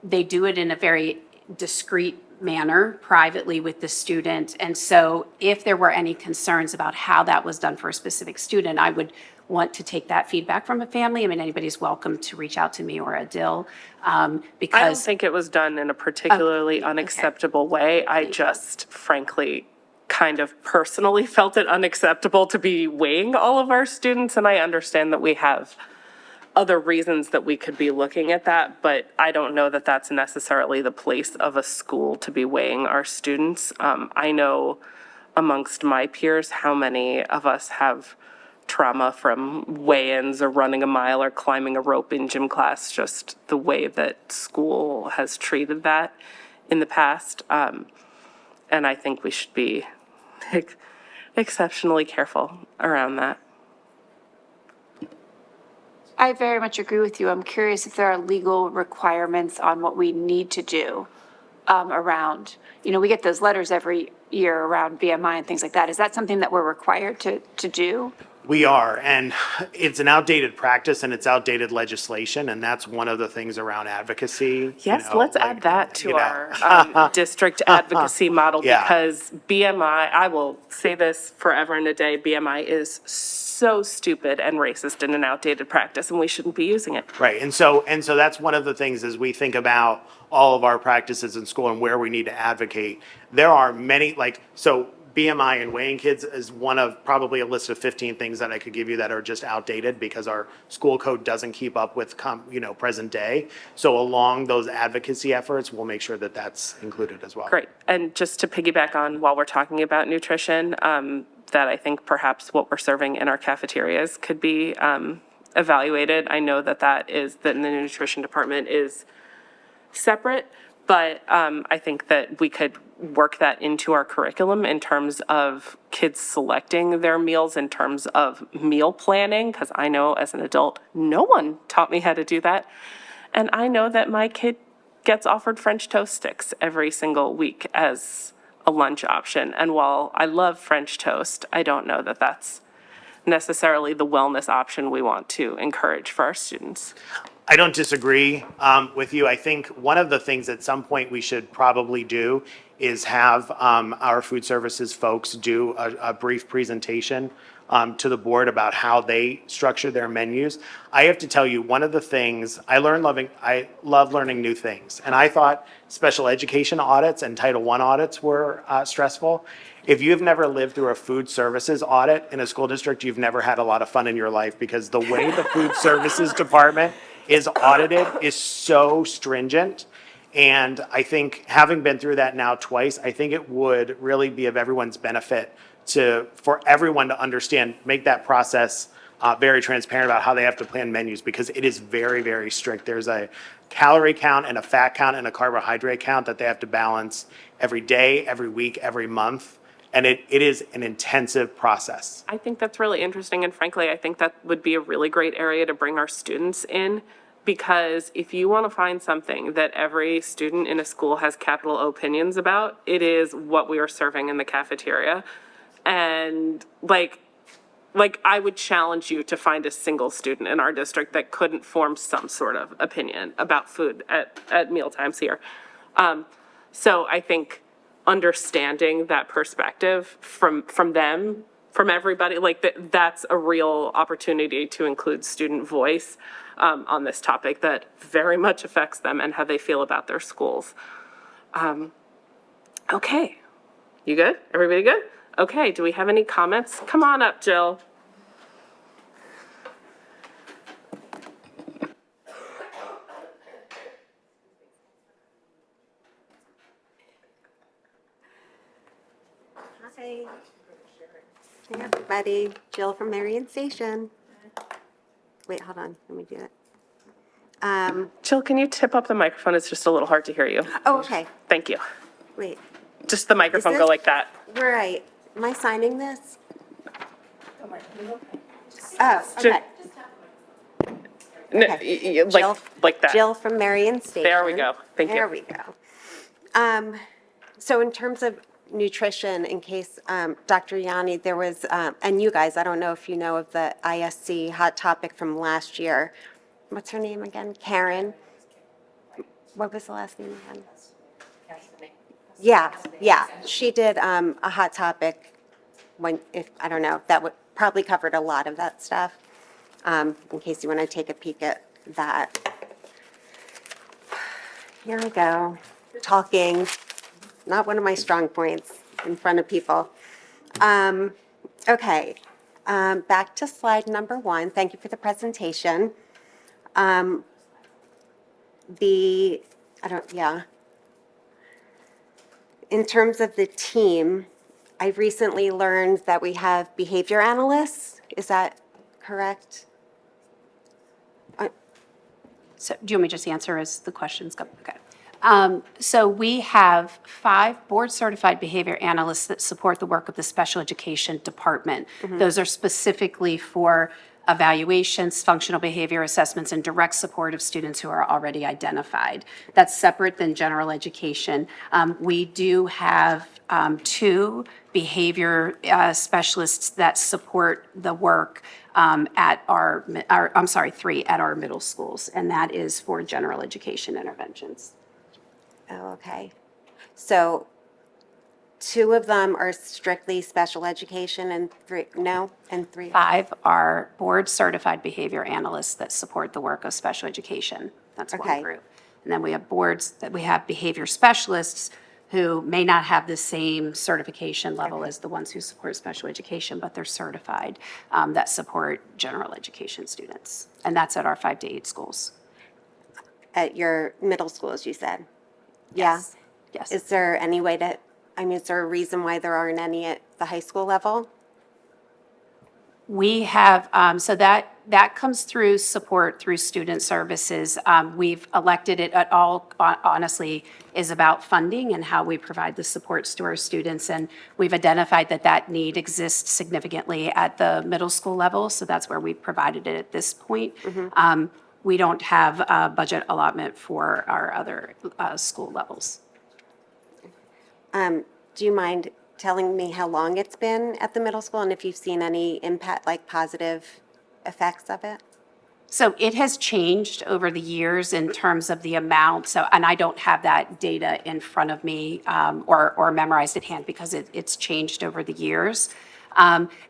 They do it in a very discreet manner privately with the student. And so if there were any concerns about how that was done for a specific student, I would want to take that feedback from a family. I mean, anybody's welcome to reach out to me or Adil, because I don't think it was done in a particularly unacceptable way. I just, frankly, kind of personally felt it unacceptable to be weighing all of our students, and I understand that we have other reasons that we could be looking at that, but I don't know that that's necessarily the place of a school to be weighing our students. I know amongst my peers how many of us have trauma from weigh-ins or running a mile or climbing a rope in gym class, just the way that school has treated that in the past. And I think we should be exceptionally careful around that. I very much agree with you. I'm curious if there are legal requirements on what we need to do around, we get those letters every year around BMI and things like that. Is that something that we're required to do? We are, and it's an outdated practice and it's outdated legislation, and that's one of the things around advocacy. you Yes, know, let's like, add that to you know. our district advocacy model, Yeah. because BMI, I will say this forever and a day, BMI is so stupid and racist and an outdated practice, and we shouldn't be using it. Right, and so that's one of the things as we think about all of our practices in school and where we need to advocate. There are many, so BMI and weighing kids is one of probably a list of 15 things that I could give you that are just outdated because our school code doesn't keep up with, present day. So along those advocacy efforts, we'll make sure that that's included as well. Great. And just to piggyback on while we're talking about nutrition, that I think perhaps what we're serving in our cafeterias could be evaluated. I know that that the nutrition department is separate, but I think that we could work that into our curriculum in terms of kids selecting their meals, in terms of meal planning, because I know as an adult, no one taught me how to do that. And I know that my kid gets offered French toast sticks every single week as a lunch option. And while I love French toast, I don't know that that's necessarily the wellness option we want to encourage for our students. I don't disagree with you. I think one of the things at some point we should probably do is have our food services folks do a brief presentation to the board about how they structure their menus. I have to tell you, one of the things I love learning new things. And I thought special education audits and Title I audits were stressful. If you've never lived through a food services audit in a school district, you've never had a lot of fun in your life, because the way the food services department is audited is so stringent. And I think, having been through that now twice, I think it would really be of everyone's benefit for everyone to understand, make that process very transparent about how they have to plan menus, because it is very, very strict. There's a calorie count and a fat count and a carbohydrate count that they have to balance every day, every week, every month. And it is an intensive process. I think that's really interesting, and frankly, I think that would be a really great area to bring our students in, because if you want to find something that every student in a school has capital O opinions about, it is what we are serving in the cafeteria. And like I would challenge you to find a single student in our district that couldn't form some sort of opinion about food at meal times here. So I think understanding that perspective from them, from everybody, that's a real opportunity to include student voice on this topic that very much affects them and how they feel about their schools. Okay, you good? Everybody good? Okay, do we have any comments? Come on up, Jill. Hi. Hey, everybody. Jill from Marion Station. Wait, hold on. Let me do it. Jill, can you tip up the microphone? It's just a little hard to hear you. Oh, okay. Thank you. Wait. Just the microphone Is go this- like that. Right. Am I signing this? Oh, okay. Jill- Like that. Jill from Marion Station. There we go. Thank you. There we go. So in terms of nutrition, in case, Dr. Yanni, there was, and you guys, I don't know if you know of the ISC hot topic from last year. What's her name again? Karen? What was the last name again? Yeah. She did a hot topic I don't know, that would probably covered a lot of that stuff, in case you want to take a peek at that. Here we go, talking, not one of my strong points in front of people. Okay, back to slide number 1. Thank you for the presentation. In terms of the team, I recently learned that we have behavior analysts. Is that correct? So do you want me to just answer as the questions come? Okay. So we have 5 board-certified behavior analysts that support the work of the special education department. Those are specifically for evaluations, functional behavior assessments, and direct support of students who are already identified. That's separate than general education. We do have 2 behavior specialists that support the work at I'm sorry, 3 at our middle schools, and that is for general education interventions. Oh, okay. So 2 of them are strictly special education and 3, no, and 3? 5 are board-certified behavior analysts that support the work of special education. That's one Okay. group. And then we have behavior specialists who may not have the same certification level as the ones who support special education, but they're certified, that support general education students. And that's at our 5 to 8 schools. At your middle schools, you said? Yes. Yeah? Yes. Is there any way to, I mean, is there a reason why there aren't any at the high school level? We have, so that comes through support through student services. We've elected it at all, honestly, is about funding and how we provide the supports to our students. And we've identified that need exists significantly at the middle school level, so that's where we've provided it at this point. We don't have a budget allotment for our other school levels. Do you mind telling me how long it's been at the middle school and if you've seen any impact, like positive effects of it? So it has changed over the years in terms of the amount. So, and I don't have that data in front of me or memorized at hand because it's changed over the years.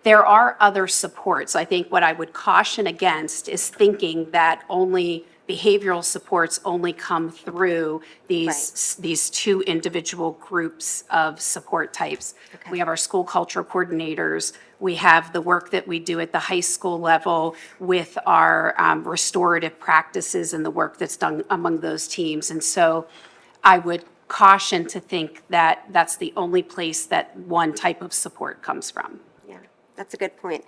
There are other supports. I think what I would caution against is thinking that only behavioral supports only come through these 2 individual groups of support types. Okay. We have our school culture coordinators. We have the work that we do at the high school level with our restorative practices and the work that's done among those teams. And so I would caution to think that that's the only place that one type of support comes from. Yeah, that's a good point.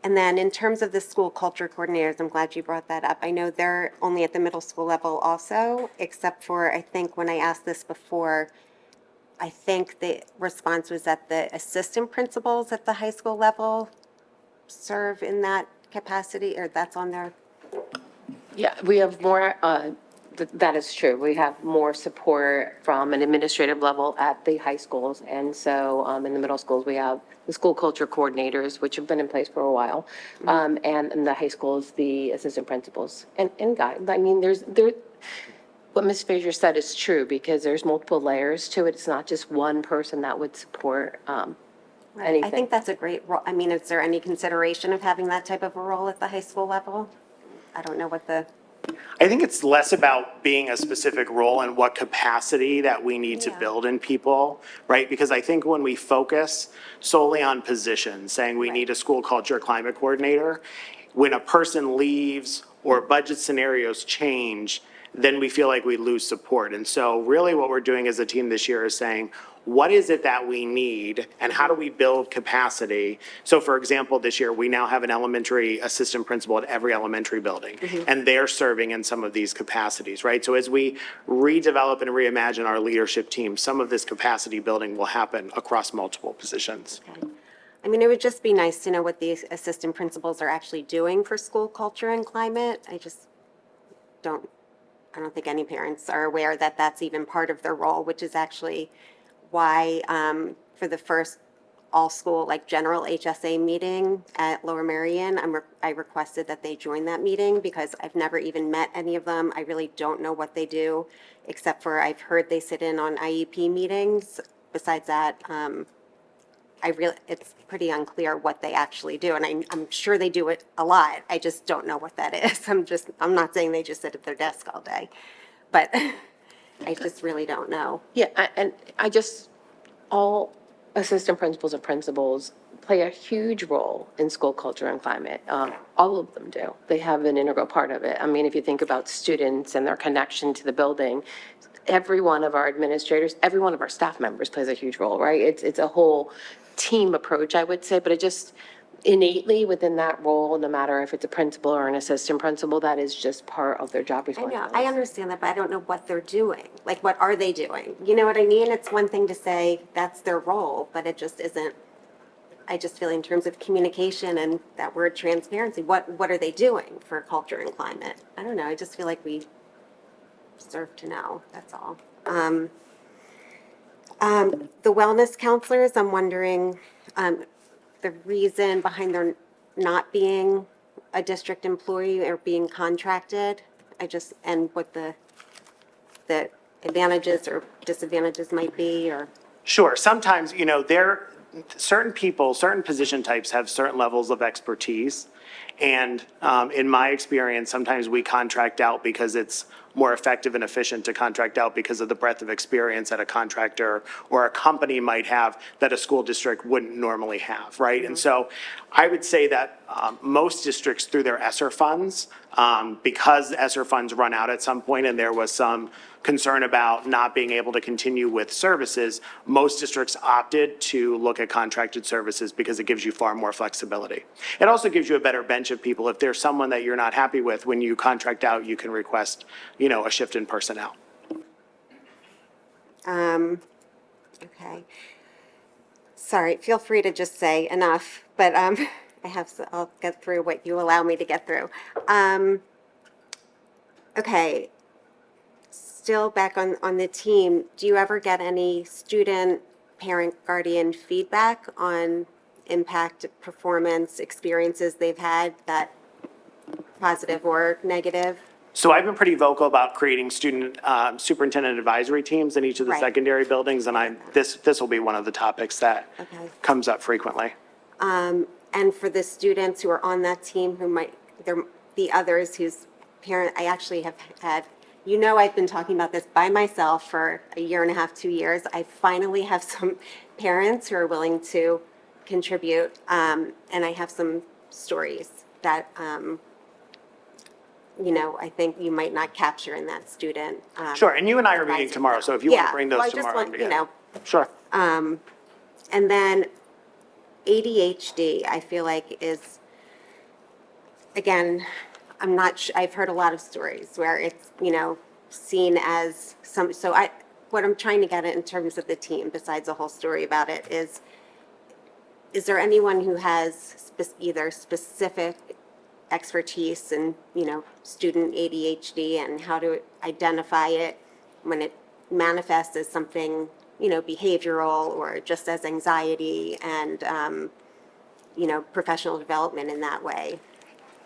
And then in terms of the school culture coordinators, I'm glad you brought that up. I know they're only at the middle school level also, except for, I think when I asked this before, I think the response was that the assistant principals at the high school level serve in that capacity, or that's on their, Yeah, we have more, that is true. We have more support from an administrative level at the high schools. And so in the middle schools, we have the school culture coordinators, which have been in place for a while. And in the high schools, the assistant principals and guide. I mean, what Ms. Frazier said is true because there's multiple layers to it. It's not just one person that would support anything. I think that's a great role. I mean, is there any consideration of having that type of a role at the high school level? I don't know what the, I think it's less about being a specific role and what capacity that we need to Yeah. build in people, right? Because I think when we focus solely on positions, saying we need a school culture climate coordinator, when a person leaves or budget scenarios change, then we feel like we lose support. And so really what we're doing as a team this year is saying, what is it that we need and how do we build capacity? So for example, this year, we now have an elementary assistant principal at every elementary building, and they're serving in some of these capacities, right? So as we redevelop and reimagine our leadership team, some of this capacity building will happen across multiple positions. I mean, it would just be nice to know what the assistant principals are actually doing for school culture and climate. I don't think any parents are aware that that's even part of their role, which is actually why for the first all-school, like general HSA meeting at Lower Merion, I requested that they join that meeting because I've never even met any of them. I really don't know what they do, except for I've heard they sit in on IEP meetings. Besides that, it's pretty unclear what they actually do, and I'm sure they do it a lot. I just don't know what that is. I'm not saying they just sit at their desk all day, but I just really don't know. Yeah, and all assistant principals and principals play a huge role in school culture and climate. All of them do. They have an integral part of it. I mean, if you think about students and their connection to the building, every one of our administrators, every one of our staff members plays a huge role, right? It's a whole team approach, I would say, but it just innately within that role, no matter if it's a principal or an assistant principal, that is just part of their job I know, responsibilities. I understand that, but I don't know what they're doing. Like, what are they doing? You know what I mean? It's one thing to say that's their role, but it just isn't. I just feel in terms of communication and that word transparency, what are they doing for culture and climate? I don't know, I just feel like we deserve to know, that's all. The wellness counselors, I'm wondering, the reason behind their not being a district employee or being contracted, and what the advantages or disadvantages might be, or, Sure. Sometimes, certain people, certain position types have certain levels of expertise. And in my experience, sometimes we contract out because it's more effective and efficient to contract out because of the breadth of experience that a contractor or a company might have that a school district wouldn't normally have, right? And so I would say that most districts through their ESSER funds, because ESSER funds run out at some point and there was some concern about not being able to continue with services, most districts opted to look at contracted services because it gives you far more flexibility. It also gives you a better bench of people. If there's someone that you're not happy with, when you contract out, you can request, a shift in personnel. okay. Sorry, feel free to just say enough, but I'll get through what you allow me to get through. Okay, still back on the team, do you ever get any student, parent, guardian feedback on impact, performance, experiences they've had, that positive or negative? So I've been pretty vocal about creating student superintendent advisory teams in each of the Right. secondary buildings, and this will be one of the topics that Okay. comes up frequently. And for the students who are on that team who might, there be others whose parent, I actually have had, I've been talking about this by myself for a year and a half, 2 years. I finally have some parents who are willing to contribute, and I have some stories that, I think you might not capture in that student. Sure, and you and I are meeting advisory tomorrow, panel. so if you want Yeah, to bring well, those I just tomorrow. want, yeah. Sure. And then ADHD, I feel like is, again, I've heard a lot of stories where it's, seen as what I'm trying to get at in terms of the team, besides the whole story about it, is there anyone who has either specific expertise in, student ADHD and how to identify it when it manifests as something, behavioral or just as anxiety and, professional development in that way?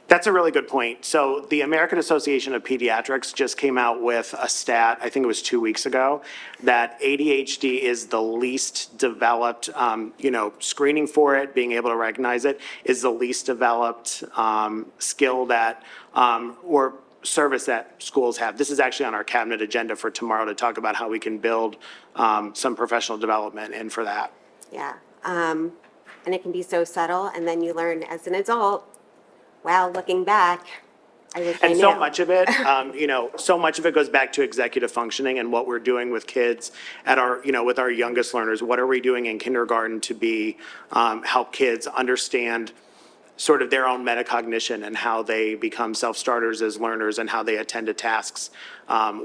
That's a really good point. So the American Association of Pediatrics just came out with a stat, I think it was 2 weeks ago, that ADHD is the least developed, screening for it, being able to recognize it, is the least developed skill that, or service that schools have. This is actually on our cabinet agenda for tomorrow to talk about how we can build some professional development in for that. Yeah. And it can be so subtle, and then you learn as an adult, wow, looking back, I wish I knew. And so much of it, so much of it goes back to executive functioning and what we're doing with kids at our, with our youngest learners. What are we doing in kindergarten to help kids understand sort of their own metacognition and how they become self-starters as learners and how they attend to tasks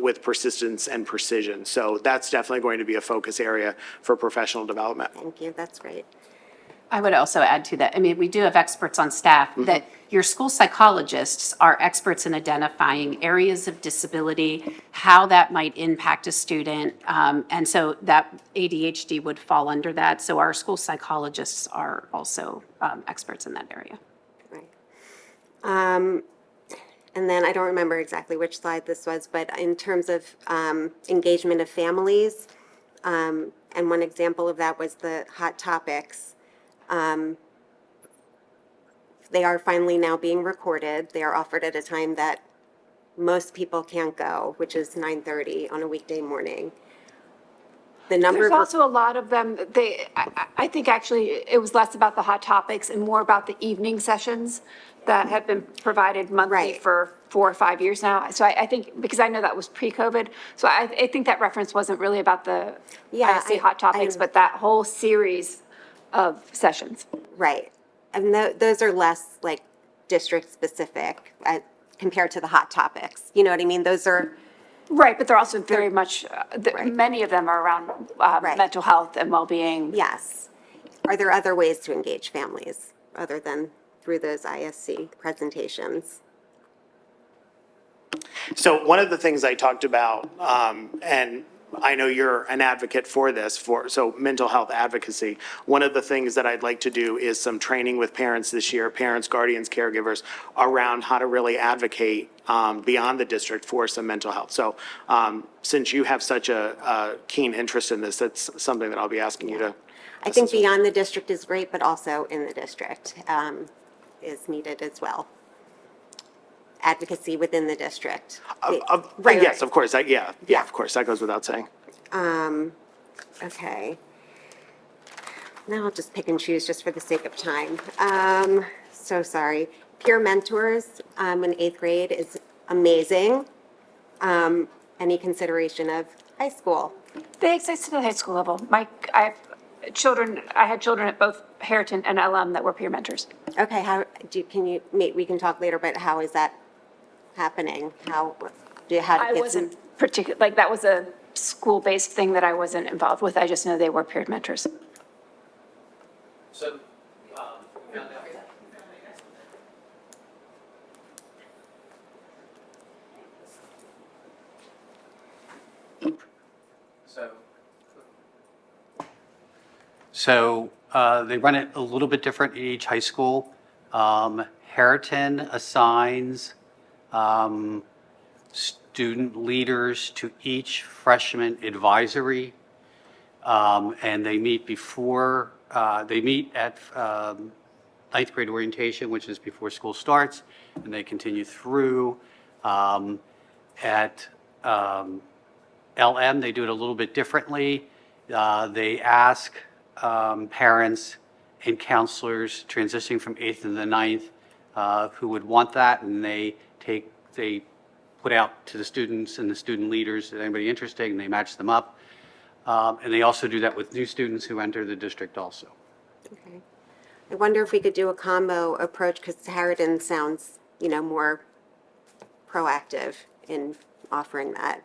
with persistence and precision. So that's definitely going to be a focus area for professional development. Thank you, that's great. I would also add to that, I mean, we do have experts on staff, that your school psychologists are experts in identifying areas of disability, how that might impact a student, and so that ADHD would fall under that. So our school psychologists are also experts in that area. Right. And then I don't remember exactly which slide this was, but in terms of engagement of families, and one example of that was the hot topics. They are finally now being recorded. They are offered at a time that most people can't go, which is 9:30 on a weekday morning. The number There's of, also a lot of them, I think actually it was less about the hot topics and more about the evening sessions that have been provided monthly Right. for 4 or 5 years now. So I think, because I know that was pre-COVID, so I think that reference wasn't really about the Yeah, ISC hot topics, but that whole series of sessions. right, and those are less like district-specific compared to the hot topics. You know what I mean? Those are, Right, but they're also very much, Right. many of them are around Right. mental health and well-being. yes. are there other ways to engage families other than through those ISC presentations? So one of the things I talked about, and I know you're an advocate for this, so mental health advocacy. One of the things that I'd like to do is some training with parents this year, parents, guardians, caregivers, around how to really advocate beyond the district for some mental health. So since you have such a keen interest in this, that's something that I'll be asking you to. I think beyond the district is great, but also in the district is needed as well. Advocacy within the district. Right, Yes, right. of course. Yeah, Yeah. of course. That goes without saying. Okay. Now I'll just pick and choose just for the sake of time. So sorry. Peer mentors in eighth grade is amazing. Any consideration of high school? They exist at the high school level. I had children at both Harriton and LM that were peer mentors. Okay, we can talk later, but how is that happening? How to I get wasn't that was a school-based thing that I wasn't involved with. I just know they were peer mentors. So, they run it a little bit different at each high school. Harriton assigns student leaders to each freshman advisory, and they meet at ninth grade orientation, which is before school starts, and they continue through. At LM, they do it a little bit differently. They ask parents and counselors transitioning from eighth to the ninth who would want that, and they put out to the students and the student leaders, anybody interested, and they match them up. And they also do that with new students who enter the district also. Okay. I wonder if we could do a combo approach because Harriton sounds, more proactive in offering that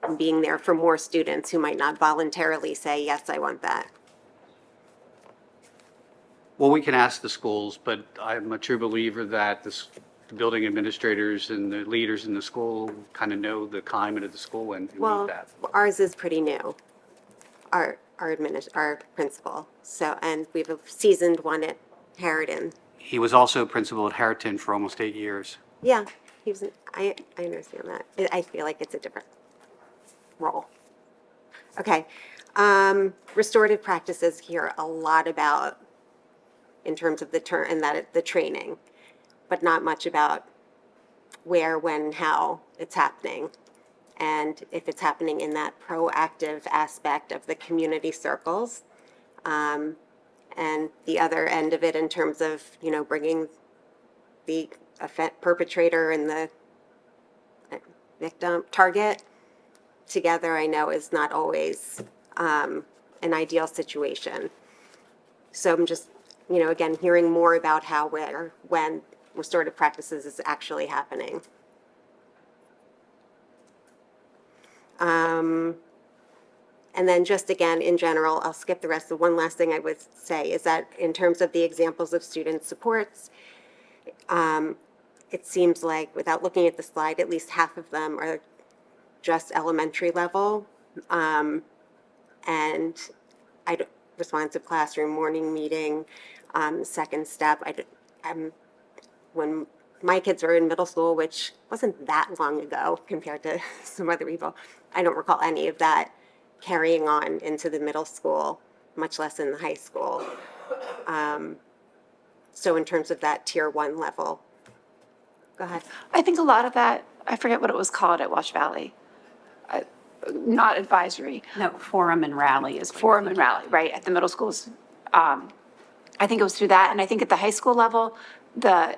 and being there for more students who might not voluntarily say, yes, I want that. Well, we can ask the schools, but I'm a true believer that the building administrators and the leaders in the school kind of know the climate of the school and need Well, that. ours is pretty new, our principal. So, and we have a seasoned one at Harriton. He was also principal at Harriton for almost 8 years. Yeah, I understand that. I feel like it's a different role. Okay. Restorative practices hear a lot about in terms of the term and the training, but not much about where, when, how it's happening. And if it's happening in that proactive aspect of the community circles, and the other end of it in terms of, bringing the perpetrator and the victim target together, I know is not always an ideal situation. So I'm just, again, hearing more about how, where, when restorative practices is actually happening. And then just again, in general, I'll skip the rest. The one last thing I would say is that in terms of the examples of student supports, it seems like, without looking at the slide, at least half of them are just elementary level. And responsive classroom, morning meeting, second step. When my kids were in middle school, which wasn't that long ago compared to some other people, I don't recall any of that carrying on into the middle school, much less in the high school. So in terms of that tier 1 level, go ahead. I think a lot of that, I forget what it was called at Wash Valley. Not advisory. No, forum and rally is. Forum and rally, right, at the middle schools. I think it was through that. And I think at the high school level, the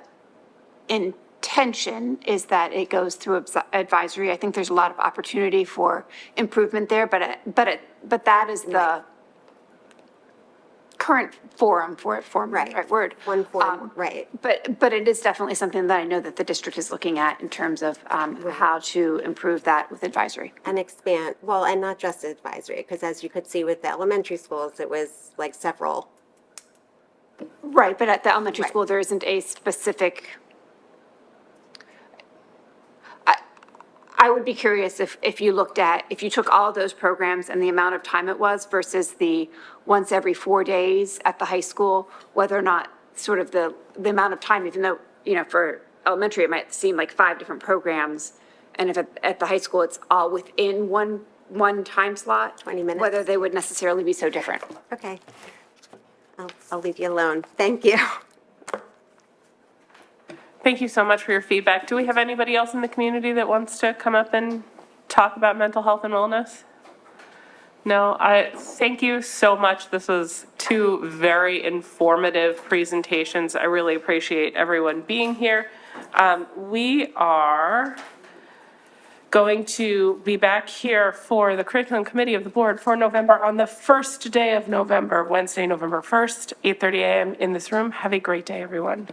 intention is that it goes through advisory. I think there's a lot of opportunity for improvement there, but that is the current forum for it, forum, Right. right word. One forum, right. But it is definitely something that I know that the district is looking at in terms of how to improve that with advisory. And expand, well, and not just advisory, because as you could see with the elementary schools, it was like several Right, but at the elementary school, there isn't a specific. I would be curious if you looked at, if you took all of those programs and the amount of time it was versus the once every 4 days at the high school, whether or not sort of the amount of time, even though, you know, for elementary, it might seem like 5 different programs. And if at the high school, it's all within one time slot. 20 minutes. Whether they would necessarily be so different. Okay. I'll leave you alone. Thank you. Thank you so much for your feedback. Do we have anybody else in the community that wants to come up and talk about mental health and wellness? No, thank you so much. This was 2 very informative presentations. I really appreciate everyone being here. We are going to be back here for the curriculum committee of the board for November on the first day of November, Wednesday, November 1st, 8:30 a.m. in this room. Have a great day, everyone.